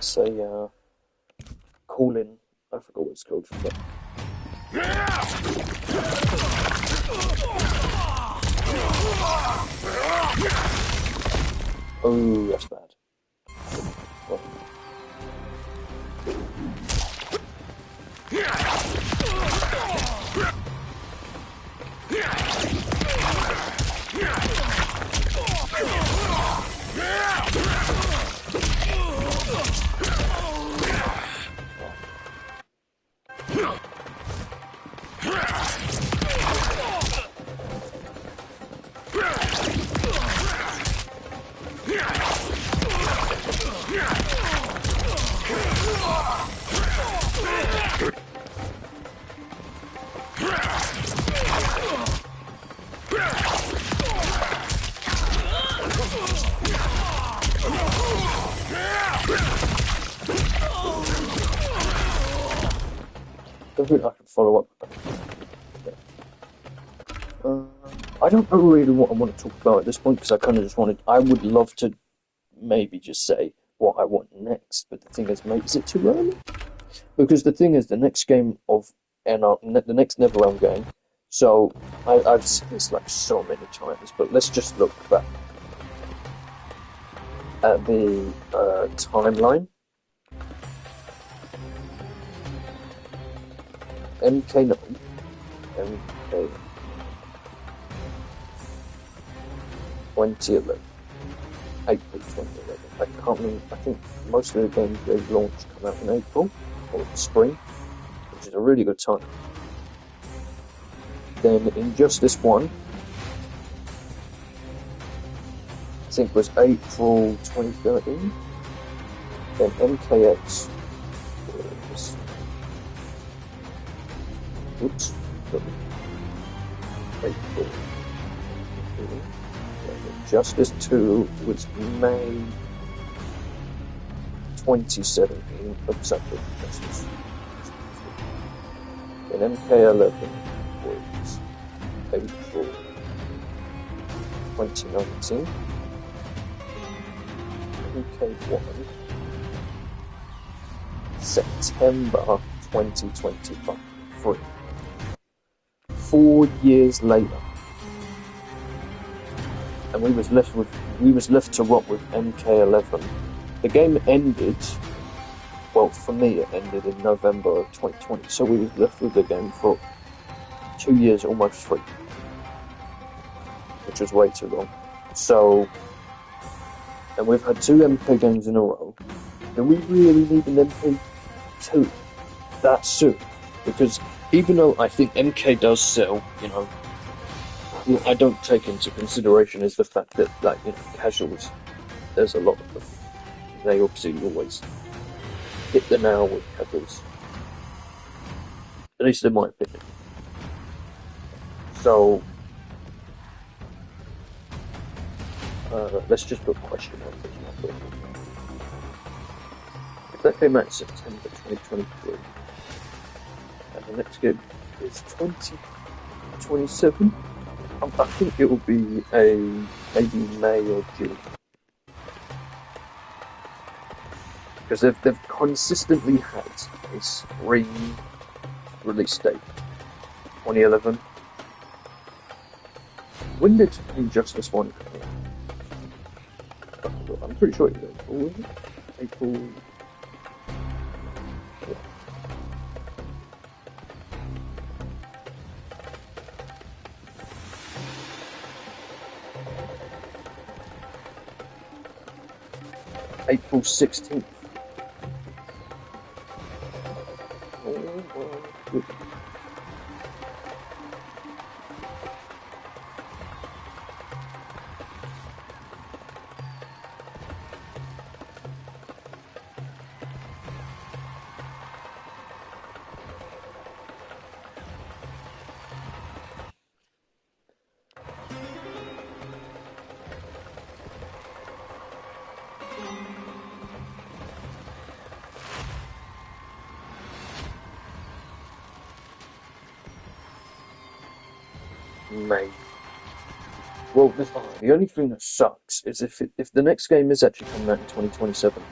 Say, call in. I forgot what it's called. Oh, that's bad. Well. think I can follow up. I don't know really what I want to talk about at this point because I kind of just wanted. I would love to maybe just say what I want next, but the thing is, maybe is it too early? Because the thing is, the next game of the next NetherRealm game. So I've seen this like so many times, but let's just look back at the timeline. MK9, MK 2011, April 2011. I can't remember. I think most of the games they've launched come out in April or spring, which is a really good time. Then Injustice 1, I think was April 2013. Then MKX was, oops, April. Injustice 2 was May 2017. Oops, I put Injustice. Then MK11 was April 2019. MK1 September 2023. 4 years later, and we was left to rot with MK11. The game ended. Well, for me, it ended in November of 2020. So we was left with the game for 2 years, almost 3, which was way too long. So, and we've had 2 MK games in a row. Do we really need an MK2 that soon? Because even though I think MK does sell, what I don't take into consideration is the fact that, casuals, there's a lot of them. They obviously always hit the nail with casuals. At least in my opinion. So, let's just put a question on this. If that came out in September 2023, and the next game is 2027, I think it will be maybe May or June. Because they've consistently had a spring release date. 2011. When did Injustice 1 come out? I'm pretty sure it was April, wasn't it? April. Yeah. April 16th. May. Well, the only thing that sucks is if the next game is actually coming out in 2027.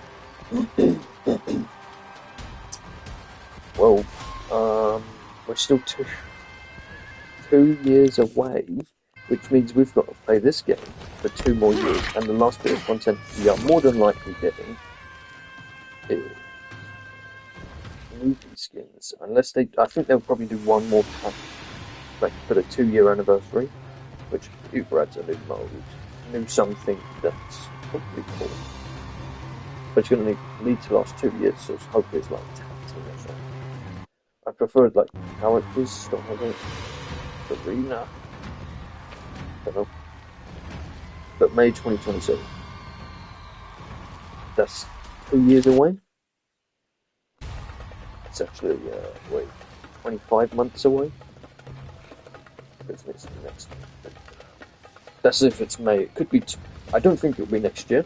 Well, we're still two years away, which means we've got to play this game for 2 more years, and the last bit of content we are more than likely getting is movie skins, unless I think they'll probably do one more pack, like for the 2-year anniversary, which either adds a new mode, new something that's probably cool. But it's going to need to last 2 years, so hopefully it's like tag team or something. I prefer like how it is, style of it, arena. Don't know. But May 2027. That's 2 years away. It's actually 25 months away. It's next. That's if it's May. It could be. I don't think it'll be next year.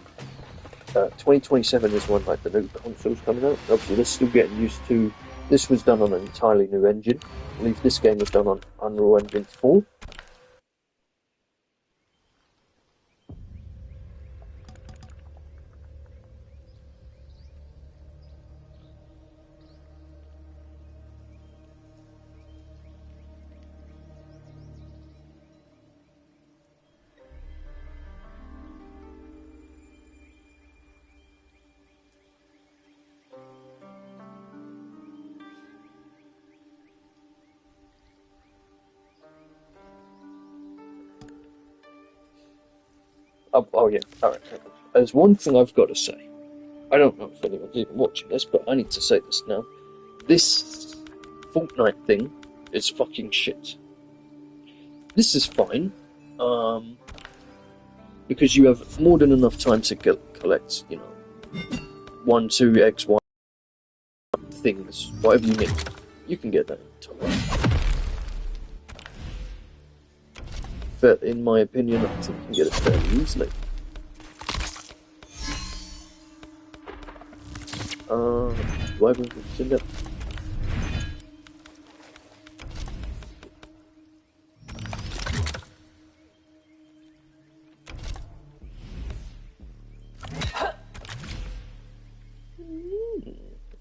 2027 is when like the new console's coming out. Obviously, they're still getting used to This was done on an entirely new engine. I believe this game was done on Unreal Engine 4. Oh yeah, alright. There's one thing I've got to say. I don't know if anyone's even watching this, but I need to say this now. This Fortnite thing is fucking shit. This is fine, because you have more than enough time to collect, 1, 2, X, Y things, whatever you need. You can get that in time. But in my opinion, I think you can get it fairly easily. Do I have anything to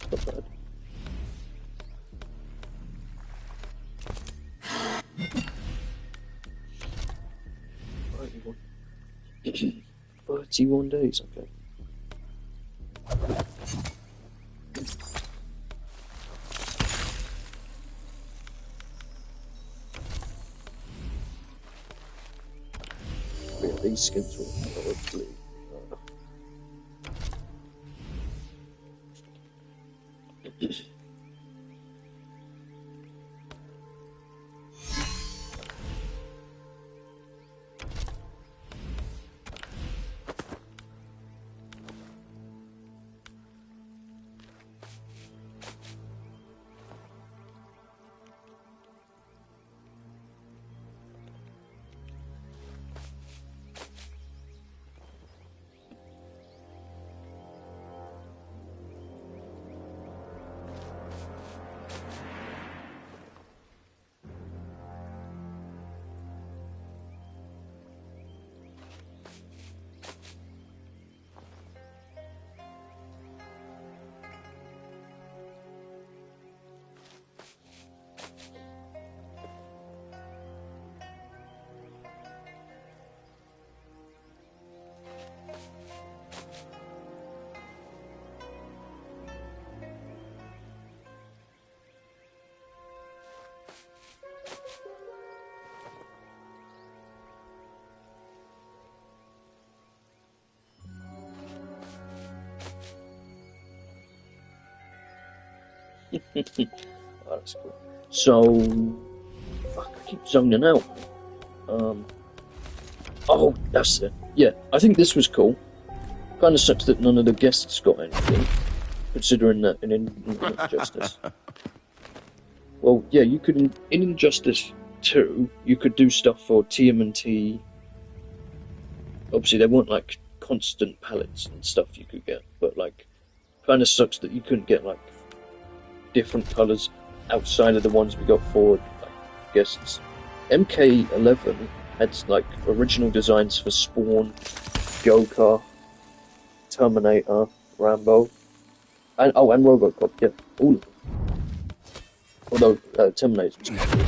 That's not bad. Right, 31 days, okay. Yeah, these skins will probably... Oh, that's cool. So, fuck, I keep zoning out. Oh, that's it. Yeah, I think this was cool. Kind of sucks that none of the guests got anything, considering that in Injustice. Well, yeah, you could in Injustice 2, you could do stuff for TMNT. Obviously, there weren't like constant palettes and stuff you could get, but like, kind of sucks that you couldn't get like different colors outside of the ones we got for like, guests. MK11 had like original designs for Spawn, Joker, Terminator, Rambo, and RoboCop. Yeah, all of them. Although Terminator was cool.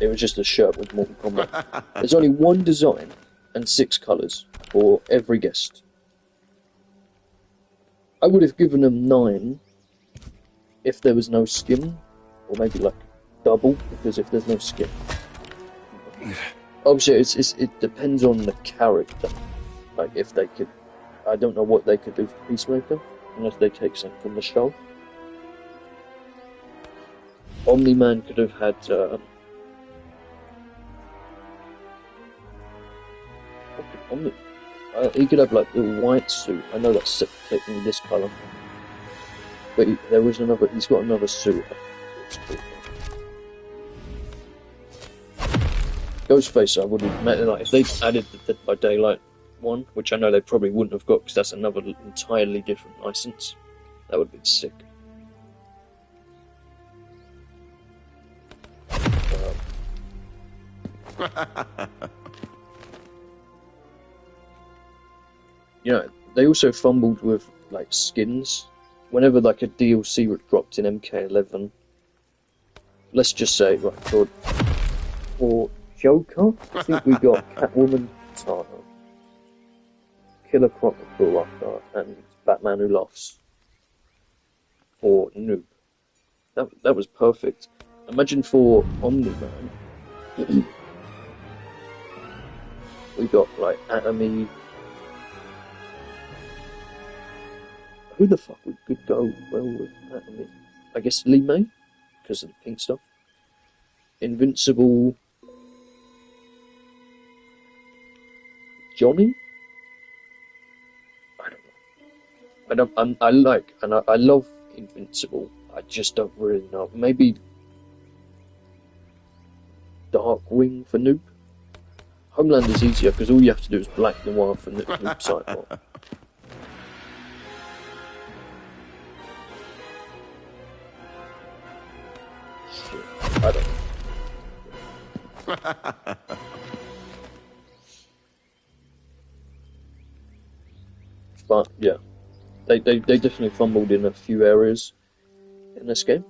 It was just a shirt with Mortal Kombat. There's only one design and 6 colors for every guest. I would have given them 9 if there was no skin, or maybe like double, because if there's no skin, obviously it depends on the character. Like if they could, I don't know what they could do for Peacemaker unless they take something from the show. Omni-Man could have had he could have like the white suit. I know that's technically this color, but there was another. He's got another suit. Ghostface, I would have met like if they added the Dead by Daylight one, which I know they probably wouldn't have got because that's another entirely different license. That would have been sick. You know, they also fumbled with like skins. Whenever like a DLC was dropped in MK11, let's just say right for Joker, I think we got Catwoman, Katana, Killer Chronicle and Batman Who Laughs for Noob. That was perfect. Imagine for Omni-Man, we got like Atomy. Who the fuck could go well with Atomy? I guess Lee May, because of the pink stuff. Invincible. Johnny? I don't know. I like, and I love Invincible. I just don't really know. Maybe Darkwing for Noob? Homeland is easier, because all you have to do is Black Noir for Noob Sidebot. I don't know. But yeah, they definitely fumbled in a few areas in this game.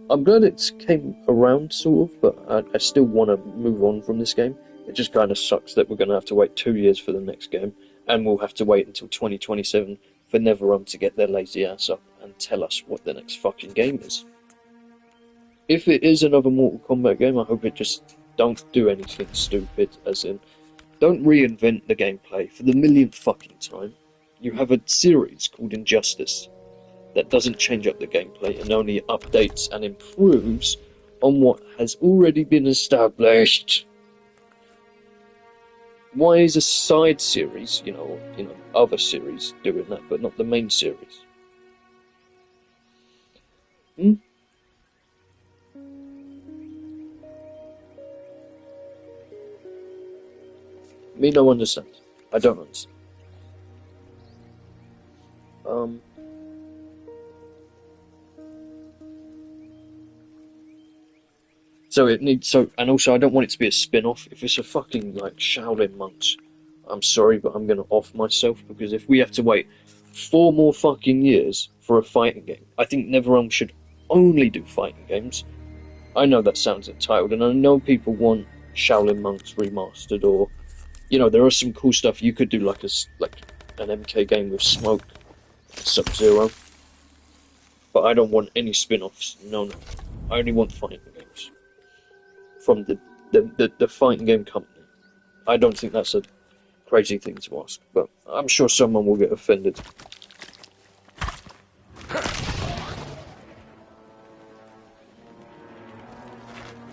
I'm glad it came around, sort of, but I still want to move on from this game. It just kind of sucks that we're going to have to wait 2 years for the next game, and we'll have to wait until 2027 for NetherRealm to get their lazy ass up and tell us what the next fucking game is. If it is another Mortal Kombat game, I hope it just don't do anything stupid, as in, don't reinvent the gameplay for the millionth fucking time. You have a series called Injustice that doesn't change up the gameplay and only updates and improves on what has already been established. Why is a side series, other series doing that, but not the main series? Me no understand. I don't understand. So it needs and also I don't want it to be a spin-off. If it's a fucking like Shaolin Monks, I'm sorry, but I'm gonna off myself, because if we have to wait 4 more fucking years for a fighting game, I think NetherRealm should only do fighting games. I know that sounds entitled, and I know people want Shaolin Monks remastered, or there are some cool stuff you could do, like an MK game with Smoke, Sub-Zero. But I don't want any spin-offs. No. I only want fighting games from the fighting game company. I don't think that's a crazy thing to ask, but I'm sure someone will get offended.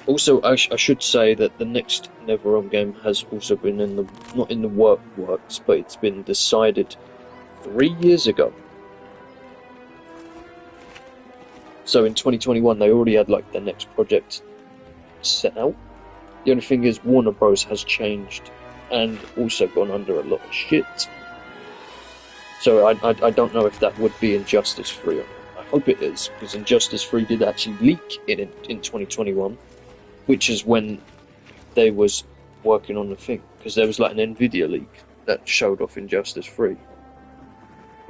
Also, I should say that the next NetherRealm game has also been not in the works, but it's been decided 3 years ago. So in 2021, they already had like the next project set out. The only thing is, Warner Bros. Has changed and also gone under a lot of shit. So I don't know if that would be Injustice 3 or not. I hope it is, because Injustice 3 did actually leak in 2021, which is when they was working on the thing, because there was like an Nvidia leak that showed off Injustice 3.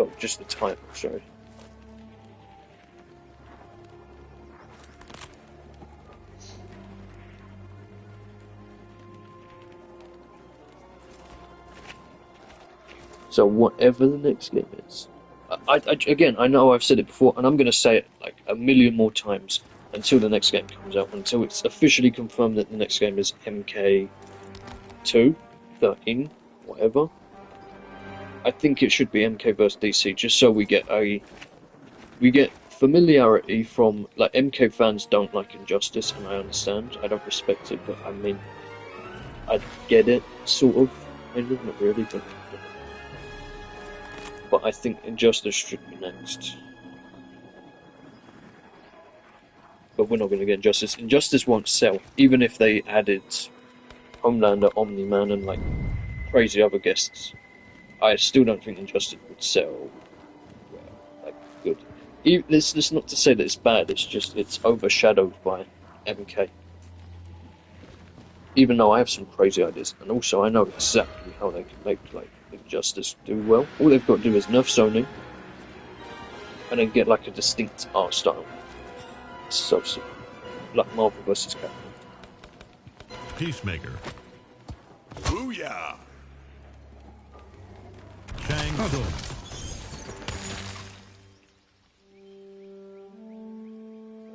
Oh, just the title, sorry. So whatever the next game is, again, I know I've said it before, and I'm going to say it like a million more times until the next game comes out, until it's officially confirmed that the next game is MK2, 13, whatever. I think it should be MK vs DC, just so we get familiarity from, like, MK fans don't like Injustice, and I understand. I don't respect it, but I mean, I get it, sort of. Maybe not really, but I think Injustice should be next. But we're not going to get Injustice. Injustice won't sell, even if they added Homelander, Omni-Man, and like crazy other guests. I still don't think Injustice would sell like good. It's not to say that it's bad. It's just it's overshadowed by MK. Even though I have some crazy ideas, and also I know exactly how they can make like Injustice do well. All they've got to do is nerf Sony, and then get like a distinct art style. So simple. Like Marvel vs. Capcom. Peacemaker. Booyah! Shang Tsung.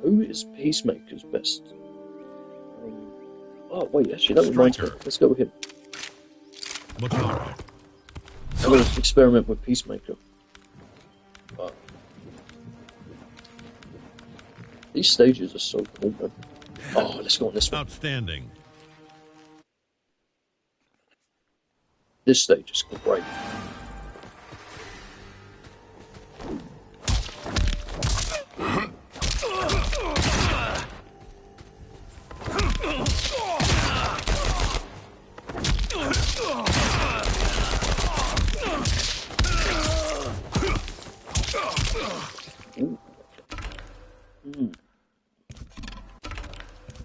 Who is Peacemaker's best? Oh wait, actually that reminds me. Let's go with him. Motaro. I'm going to experiment with Peacemaker. These stages are so cool, man. Oh, let's go on this one. Outstanding. This stage is great.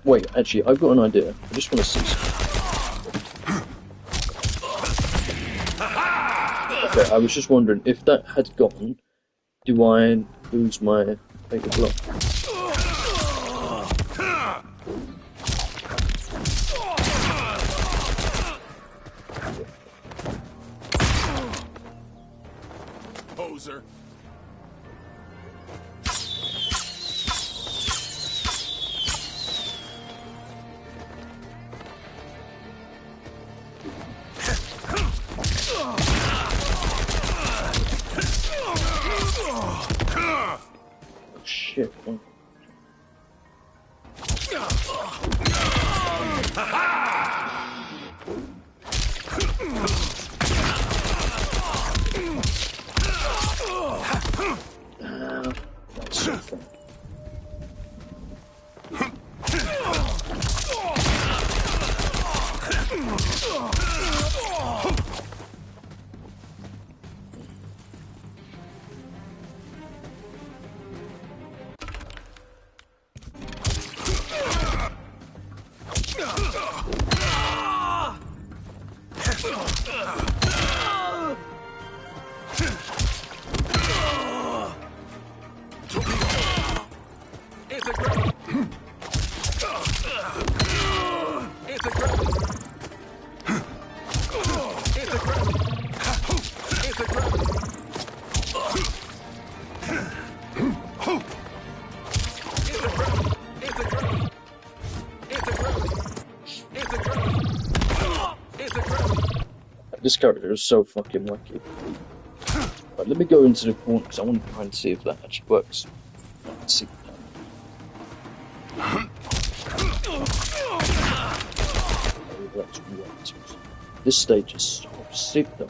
Wait, actually, I've got an idea. I just want to see something. Okay, I was just wondering, if that had gone, do I lose my fatal blow? Poser. Shit. That's so fun. This character is so fucking lucky. Right, let me go into the corner because I want to try and see if that actually works. Let's see. This stage is so sick though.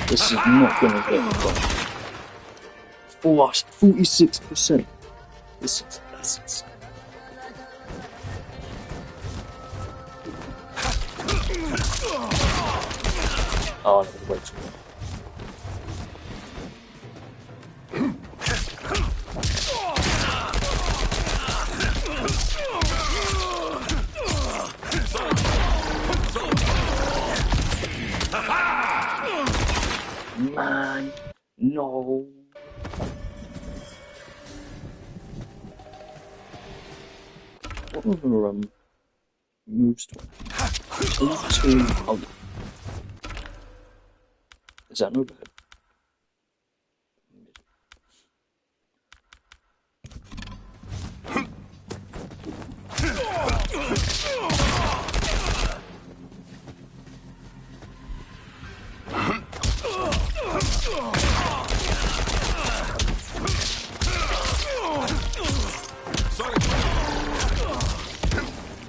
This is not going to get me done. 46%. That's insane. Oh, no, wait too long. Man, no. What other moves do I have? Oh. Is that an overhead?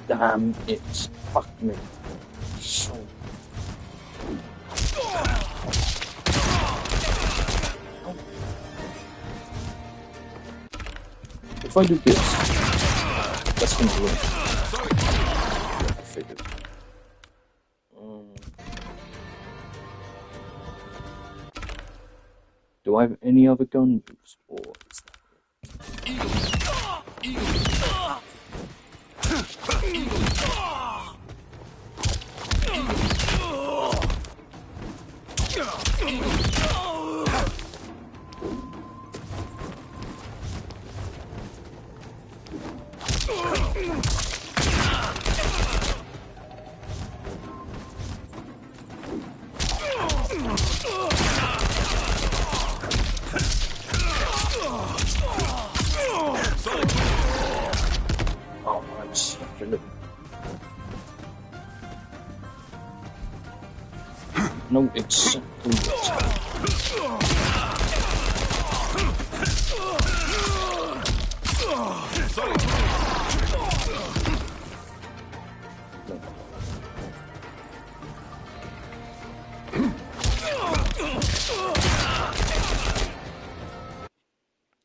Damn it. Fuck me. So. If I do this, that's going to work. I figured. Do I have any other gun moves, or is that Oh, I'm such a little... No, exactly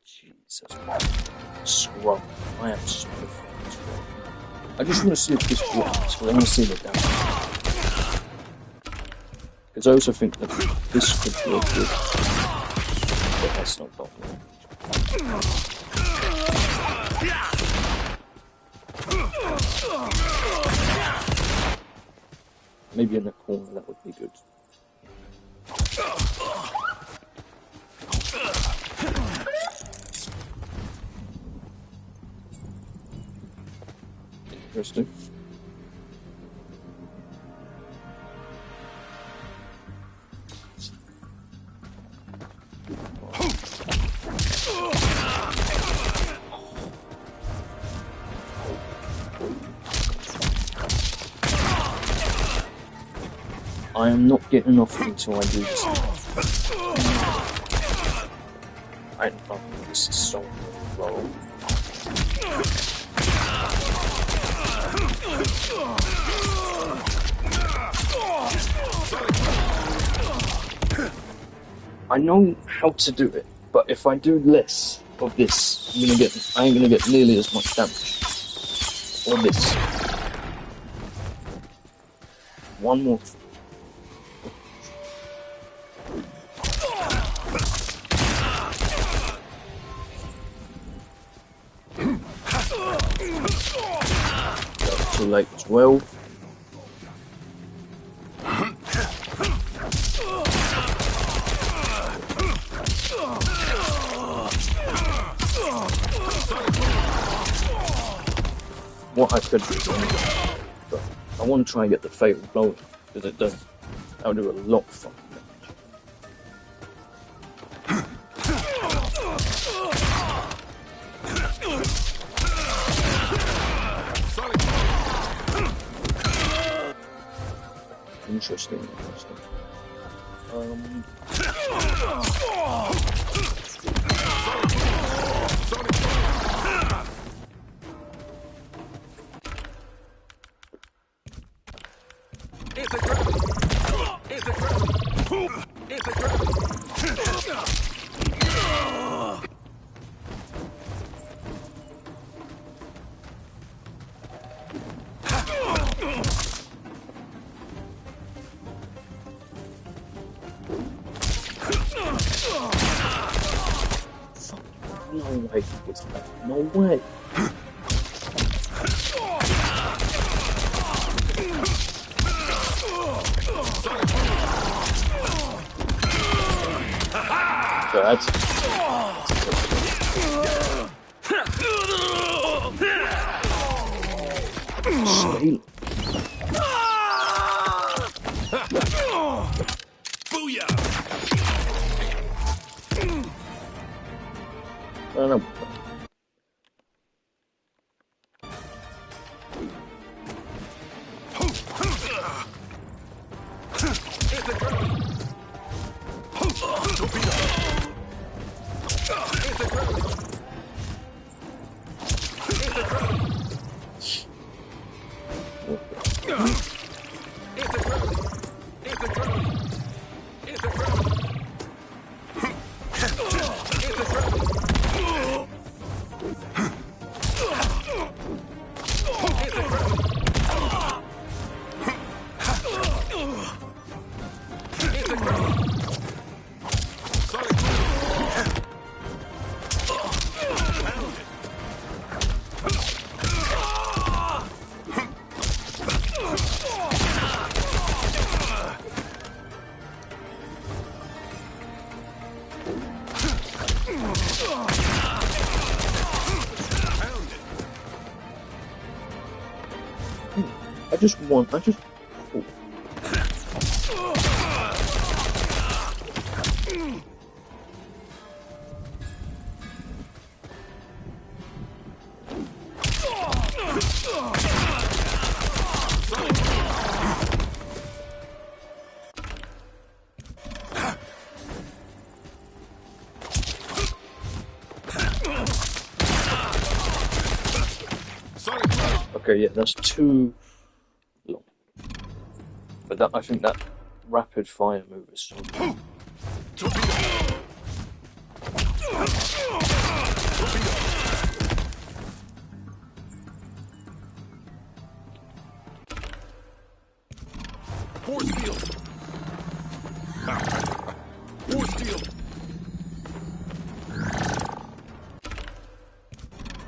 Jesus. Scrub. I am so fucking scrub. I just want to see if this works, because I want to see the damage. Because I also think that this could work good. But that's not that one. Maybe in the corner that would be good. Interesting. I am not getting off until I do this. I don't think this is so low. I know how to do it, but if I do less of this, I ain't gonna get nearly as much damage. Or this. One more. That's too late as well. What I could do, but I want to try and get the fatal blow because it does. That'll do a lot of fucking damage. Interesting. No way. No way. So that's Stay. Booyah! I don't know. just want. I just. Oh. Okay, yeah, that's too long. But that, I think that rapid fire move is so good. Force field. Force field.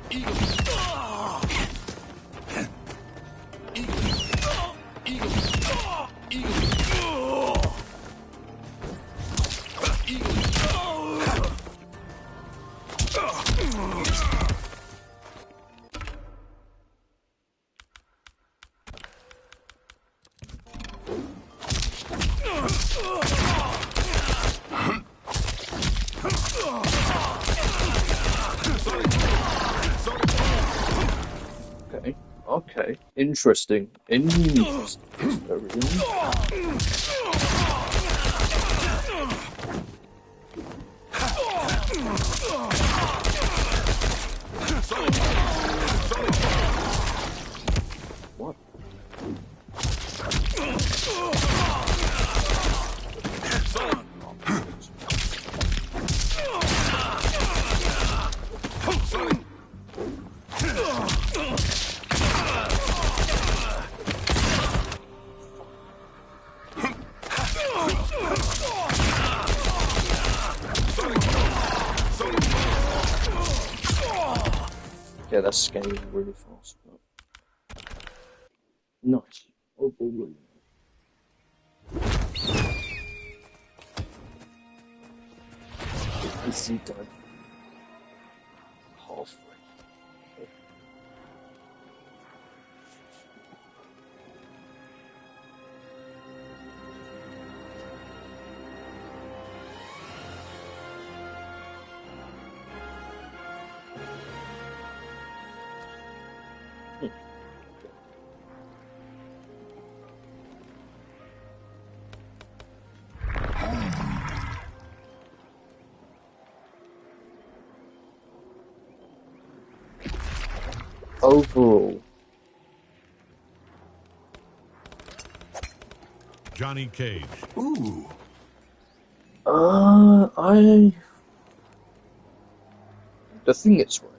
Eagle. Eagle. Eagle. Eagle. Okay, okay. Interesting. Interesting. Very interesting. What? Yeah, that's scaling really fast. But... Nice. Oh, boy. Easy done. Halfway. Overall, Johnny Cage. Ooh. the thing is, right,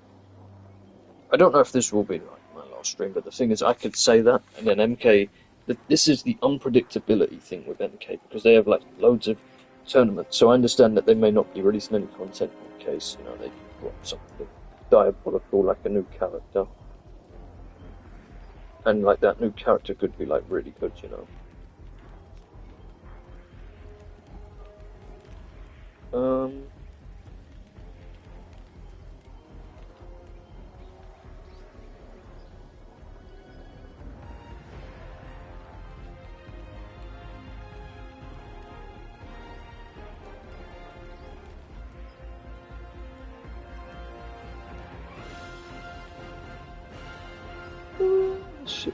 I don't know if this will be like my last stream, but the thing is, I could say that, and then MK, this is the unpredictability thing with MK, because they have like loads of tournaments, so I understand that they may not be releasing any content in case, you know, they got something diabolical like a new character. And like that new character could be like really good, you know. Let's see.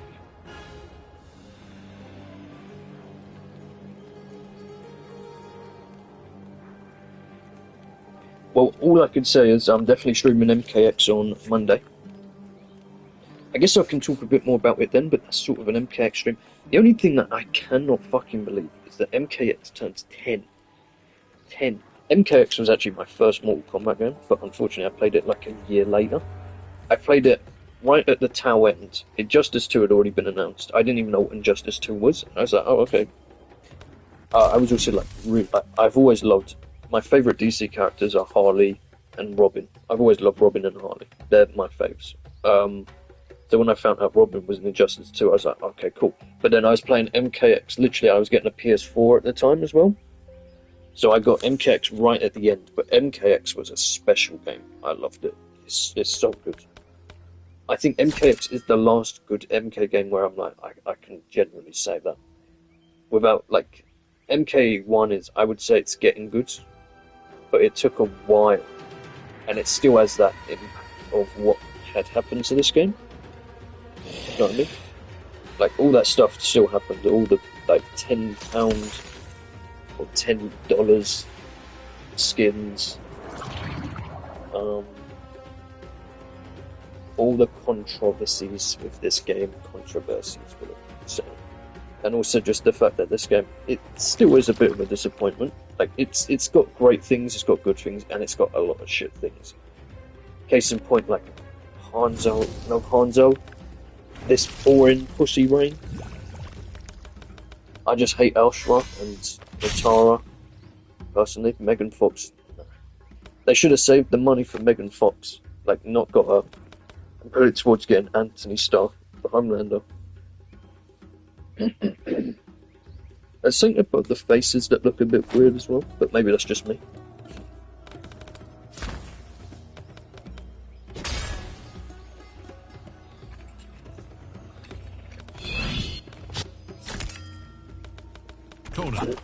Well, all I can say is I'm definitely streaming MKX on Monday. I guess I can talk a bit more about it then, but that's sort of an MKX stream. The only thing that I cannot fucking believe is that MKX turns 10. 10. MKX was actually my first Mortal Kombat game, but unfortunately I played it like a year later. I played it right at the tail end. Injustice 2 had already been announced. I didn't even know what Injustice 2 was. I was like, oh, okay. I was also like, really, I've always loved, my favourite DC characters are Harley and Robin. I've always loved Robin and Harley. They're my faves. So when I found out Robin was in Injustice 2, I was like, okay, cool. But then I was playing MKX. Literally, I was getting a PS4 at the time as well. So I got MKX right at the end. But MKX was a special game. I loved it. It's so good. I think MKX is the last good MK game where I'm like, I can genuinely say that. Without, like, MK1 is, I would say it's getting good, but it took a while, and it still has that impact of what had happened to this game. You know what I mean? Like, all that stuff still happened, all the, like, £10 or $10 skins, all the controversies with this game, controversies, whatever you say. And also just the fact that this game, it still is a bit of a disappointment. Like, it's got great things, it's got good things, and it's got a lot of shit things. Case in point, like, Hanzo, this boring pussy rain. I just hate Elshra and Natara, personally. Megan Fox, no. They should have saved the money for Megan Fox, like, not got her, and put it towards getting Anthony Starr for Homelander. There's something about the faces that look a bit weird as well, but maybe that's just me. Conan.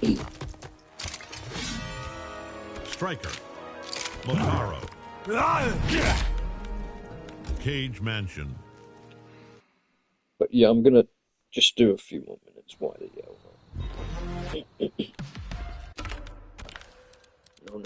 Striker. Motaro. Cage Mansion. But yeah, I'm gonna just do a few more minutes while they yell. No.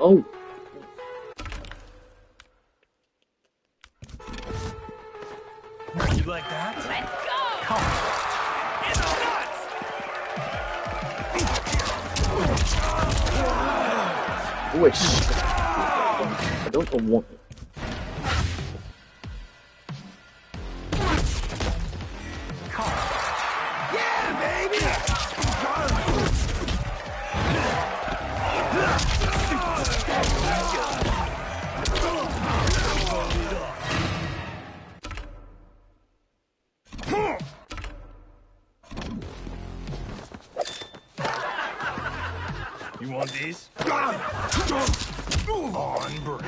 Oh. You like that? Let's go! Always. I don't know what. want this? On break.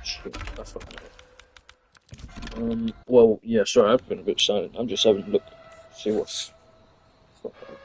Shit, that's not good. Well, yeah, sorry, I've been a bit silent. I'm just having a look, see what's. It's not bad.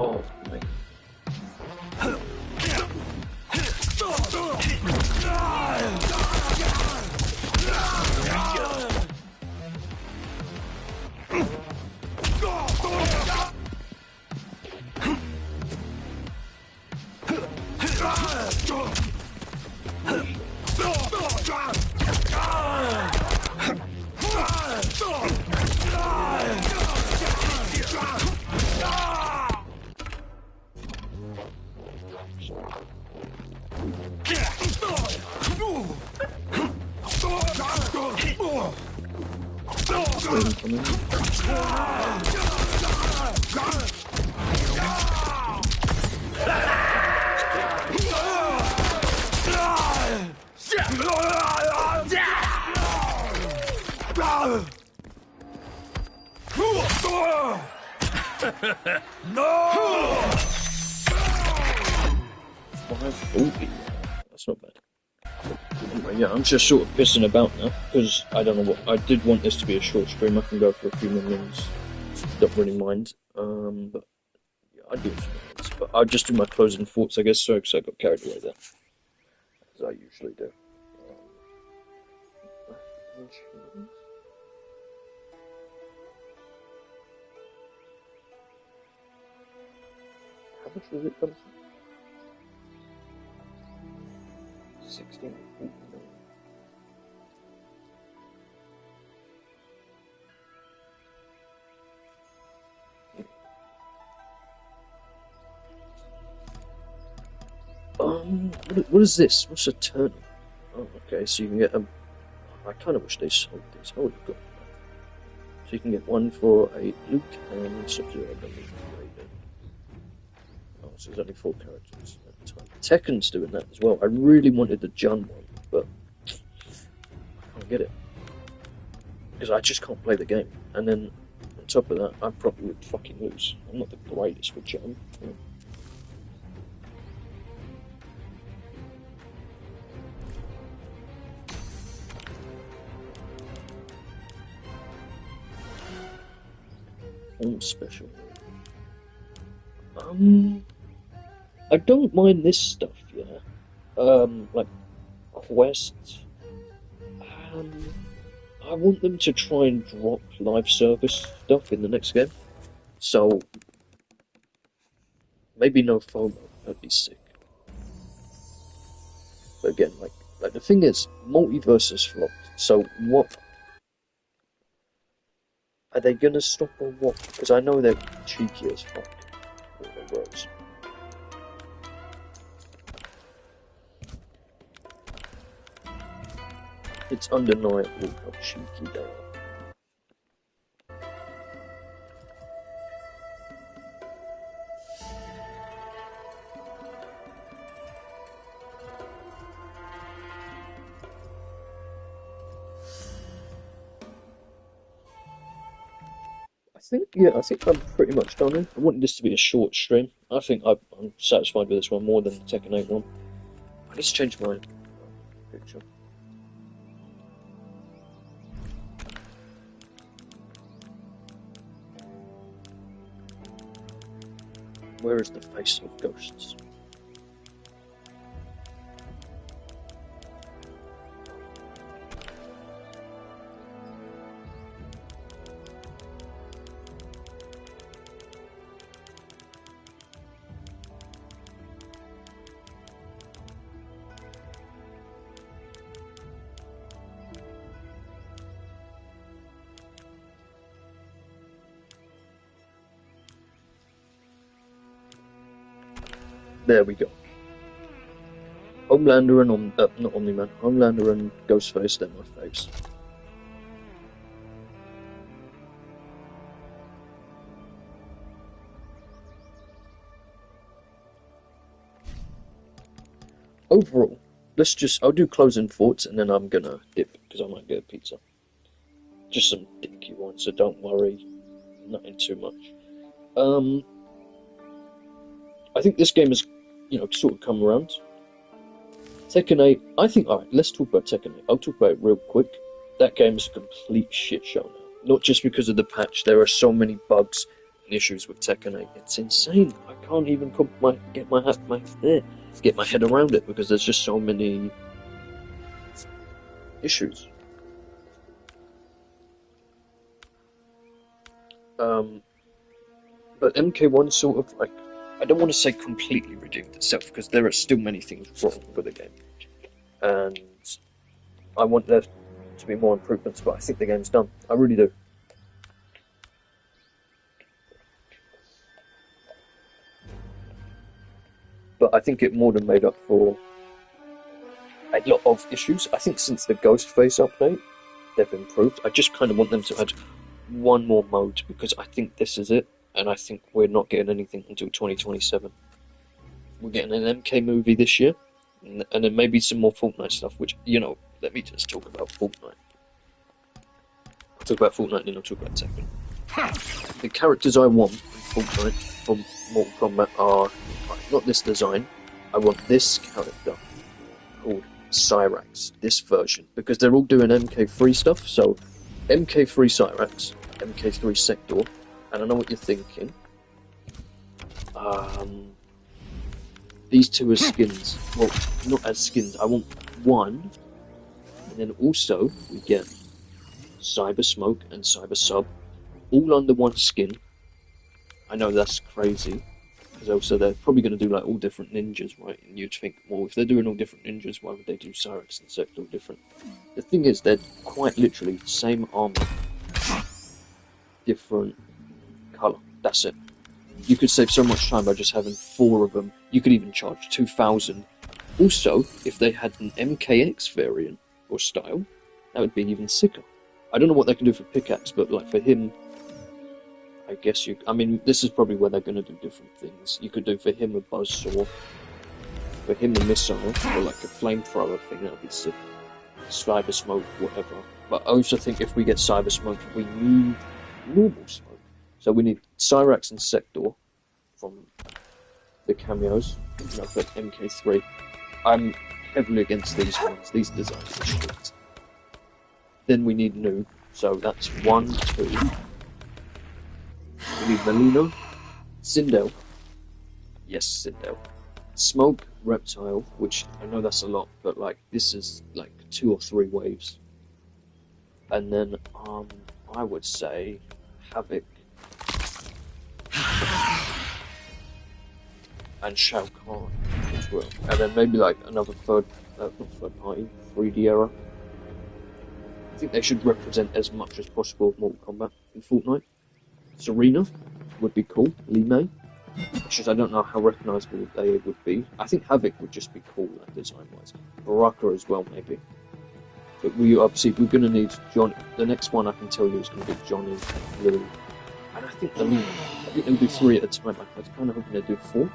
Oh, my. That's not bad. Anyway, yeah, I'm just sort of pissing about now because I don't know what I did want this to be a short stream. I can go for a few more minutes. Don't really mind. But yeah, I do a few minutes. But I'll just do my closing thoughts, I guess. Sorry, because I got carried away there, as I usually do. How much was it, 16. What is this? What's a turnip? Oh, okay, so you can get a. I kind of wish they sold these. I would have got that. So you can get one for a Luke and Sub-Zero. Oh, so there's only 4 characters at the time. Tekken's doing that as well. I really wanted the Jun one, but I can't get it. Because I just can't play the game. And then, on top of that, I probably would fucking lose. I'm not the greatest with Jun. Yeah. Special. I don't mind this stuff, yeah. Like quests. I want them to try and drop live service stuff in the next game. So maybe no FOMO. That'd be sick. But again, like the thing is, multiverse has flopped. So what? Are they gonna stop or what? Because I know they're cheeky as fuck. Warner Bros. It's undeniable how cheeky they are. I think I'm pretty much done here. I wanted this to be a short stream. I think I'm satisfied with this one more than the Tekken 8 one. Let's change my picture. Where is the face of ghosts? There we go. Homelander and not Omni-Man. Homelander and Ghostface. They're my faves. Overall, I'll do closing thoughts and then I'm gonna dip because I might get a pizza. Just some dinky one, so don't worry. Nothing too much. I think this game has, sort of come around. Tekken 8, I think, alright, let's talk about Tekken 8. I'll talk about it real quick. That game is a complete shit show now. Not just because of the patch, there are so many bugs and issues with Tekken 8. It's insane. I can't even get my head around it because there's just so many issues. But MK1 sort of like, I don't want to say completely redeemed itself because there are still many things wrong with the game, and I want there to be more improvements. But I think the game's done. I really do. But I think it more than made up for a lot of issues. I think since the Ghostface update, they've improved. I just kind of want them to add one more mode because I think this is it. And I think we're not getting anything until 2027. We're getting an MK movie this year, and then maybe some more Fortnite stuff, which, let me just talk about Fortnite. I'll talk about Fortnite and then I'll talk about Tekken. The characters I want in Fortnite from Mortal Kombat are, not this design, I want this character called Cyrax, this version, because they're all doing MK3 stuff, so MK3 Cyrax, MK3 Sector, and I know what you're thinking. These two as skins. Well, not as skins. I want one. And then also, we get Cyber Smoke and Cyber Sub. All under one skin. I know that's crazy. Because also they're probably going to do like all different ninjas, right? And you'd think, well, if they're doing all different ninjas, why would they do Cyrax and Sector different? The thing is, they're quite literally same armor. Different colour. That's it. You could save so much time by just having 4 of them. You could even charge 2,000. Also, if they had an MKX variant or style, that would be even sicker. I don't know what they can do for pickaxe, but like for him, I guess this is probably where they're going to do different things. You could do for him a buzzsaw, for him a missile, or like a flamethrower thing. That would be sick. Cyber Smoke, whatever. But I also think if we get Cyber Smoke, we need normal smoke. So we need Cyrax and Sector from the cameos, for MK3. I'm heavily against these ones, these designs are shit. Then we need Noob, so that's 1, 2. We need Melina, Sindel, yes, Sindel. Smoke, Reptile, which I know that's a lot, but like this is like 2 or 3 waves. And then I would say Havoc and Shao Kahn as well. And then maybe like another not third party, 3D era. I think they should represent as much as possible of Mortal Kombat in Fortnite. Serena would be cool, Lee May. It's just I don't know how recognisable they would be. I think Havoc would just be cool, like, design-wise. Baraka as well, maybe. But we're going to need Johnny. The next one I can tell you is going to be Johnny, Lou, and I think Alina. I think they'll do 3 at a time. I was kind of hoping they'd do 4.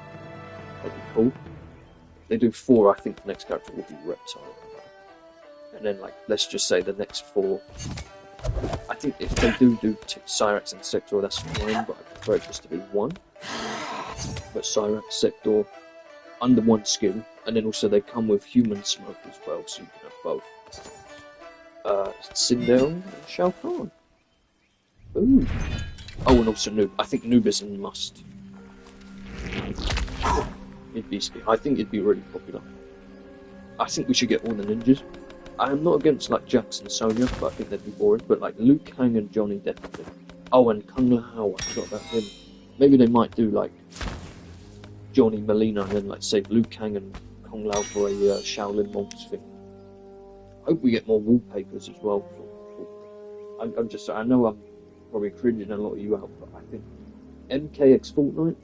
That'd be cool. If they do 4, I think the next character will be Reptile. And then, like, let's just say the next 4 I think if they do Cyrax and Sector, that's fine, but I prefer it just to be one. But Cyrax, Sector, under one skin, and then also they come with human smoke as well, so you can have both. Sindel and Shao Kahn. Ooh. Oh, and also Noob. I think Noob is a must. I think it'd be really popular. I think we should get all the ninjas. I am not against like Jax and Sonya, but I think they'd be boring. But like Liu Kang and Johnny definitely. Oh, and Kung Lao, I forgot about him. Maybe they might do like Johnny Molina and then like save Liu Kang and Kung Lao for a Shaolin Monks thing. I hope we get more wallpapers as well. I know I'm probably cringing a lot of you out, but I think MKX Fortnite,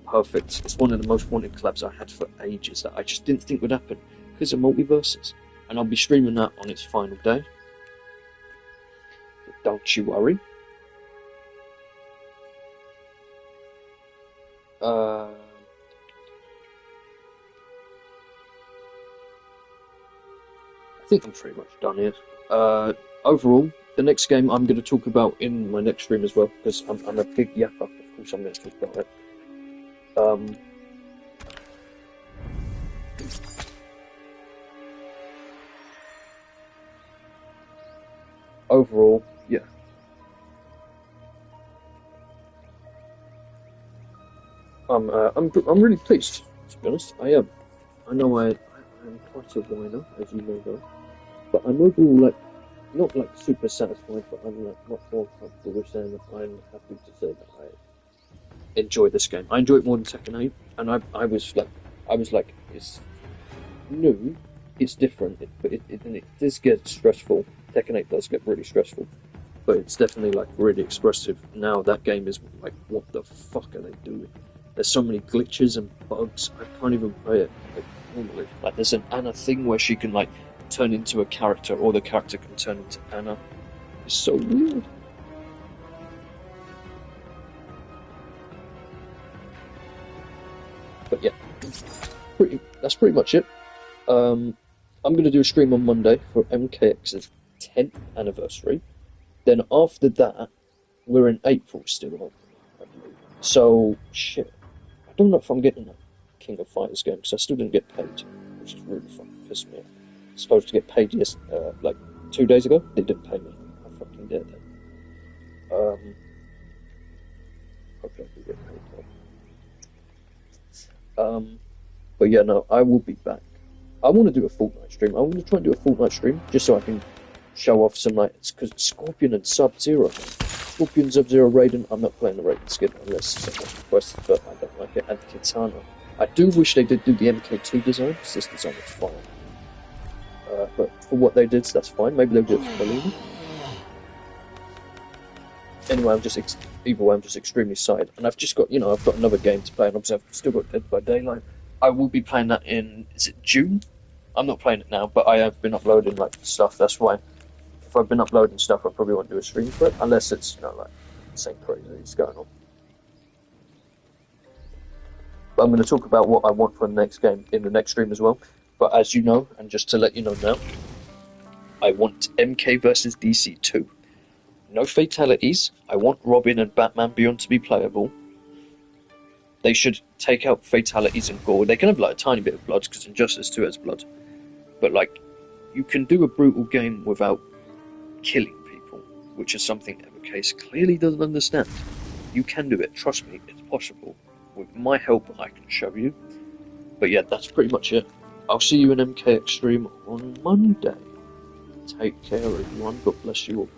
perfect. It's one of the most wanted collabs I had for ages that I just didn't think would happen because of multiverses. And I'll be streaming that on its final day. But don't you worry. I think I'm pretty much done here. Overall, the next game I'm going to talk about in my next stream as well, because I'm a big yapper. Of course, I'm going to talk about it. Overall, yeah. I'm really pleased, to be honest. I am. I know I'm quite a whiner, as you may know, but I'm overall like not like super satisfied, but I'm like much more comfortable with saying that I'm happy to say that I enjoy this game. I enjoy it more than Tekken 8, and I was like, it's new, it's different, but it does get stressful. Tekken 8 does get really stressful, but it's definitely like really expressive. Now that game is like, what the fuck are they doing? There's so many glitches and bugs. I can't even play it like normally. Like there's an Anna thing where she can like turn into a character, or the character can turn into Anna. It's so weird. But yeah, that's pretty much it. I'm going to do a stream on Monday for MKX's 10th anniversary. Then after that, we're in April still, I believe. So, shit. I don't know if I'm getting a King of Fighters game, because I still didn't get paid, which is really fucking pissed me off. I was supposed to get paid like 2 days ago. They didn't pay me. I'm fucking dead then. Hopefully I can get paid though. But yeah, no, I will be back. I want to do a Fortnite stream. I want to try and do a Fortnite stream just so I can show off some like, because Scorpion and Sub-Zero. Scorpion, Sub-Zero, Raiden. I'm not playing the Raiden skin unless someone requested, but I don't like it. And Kitana. I do wish they did do the MK2 design, because this design is fine. But for what they did, that's fine. Maybe they'll do it for Melina. Anyway, either way, I'm just extremely excited. And I've just got, I've got another game to play, and obviously I've still got Dead by Daylight. I will be playing that is it June? I'm not playing it now, but I have been uploading like stuff. That's why, if I've been uploading stuff, I probably won't do a stream for it, unless it's like something crazy that's going on. But I'm going to talk about what I want for the next game in the next stream as well. But as you know, and just to let you know now, I want MK versus DC 2. No fatalities. I want Robin and Batman Beyond to be playable. They should take out fatalities and gore. They can have like a tiny bit of blood, because Injustice 2 has blood. But like, you can do a brutal game without killing people, which is something Evercase clearly doesn't understand. You can do it, trust me, it's possible. With my help, I can show you. But yeah, that's pretty much it. I'll see you in MK Extreme on Monday. Take care, everyone. God bless you all.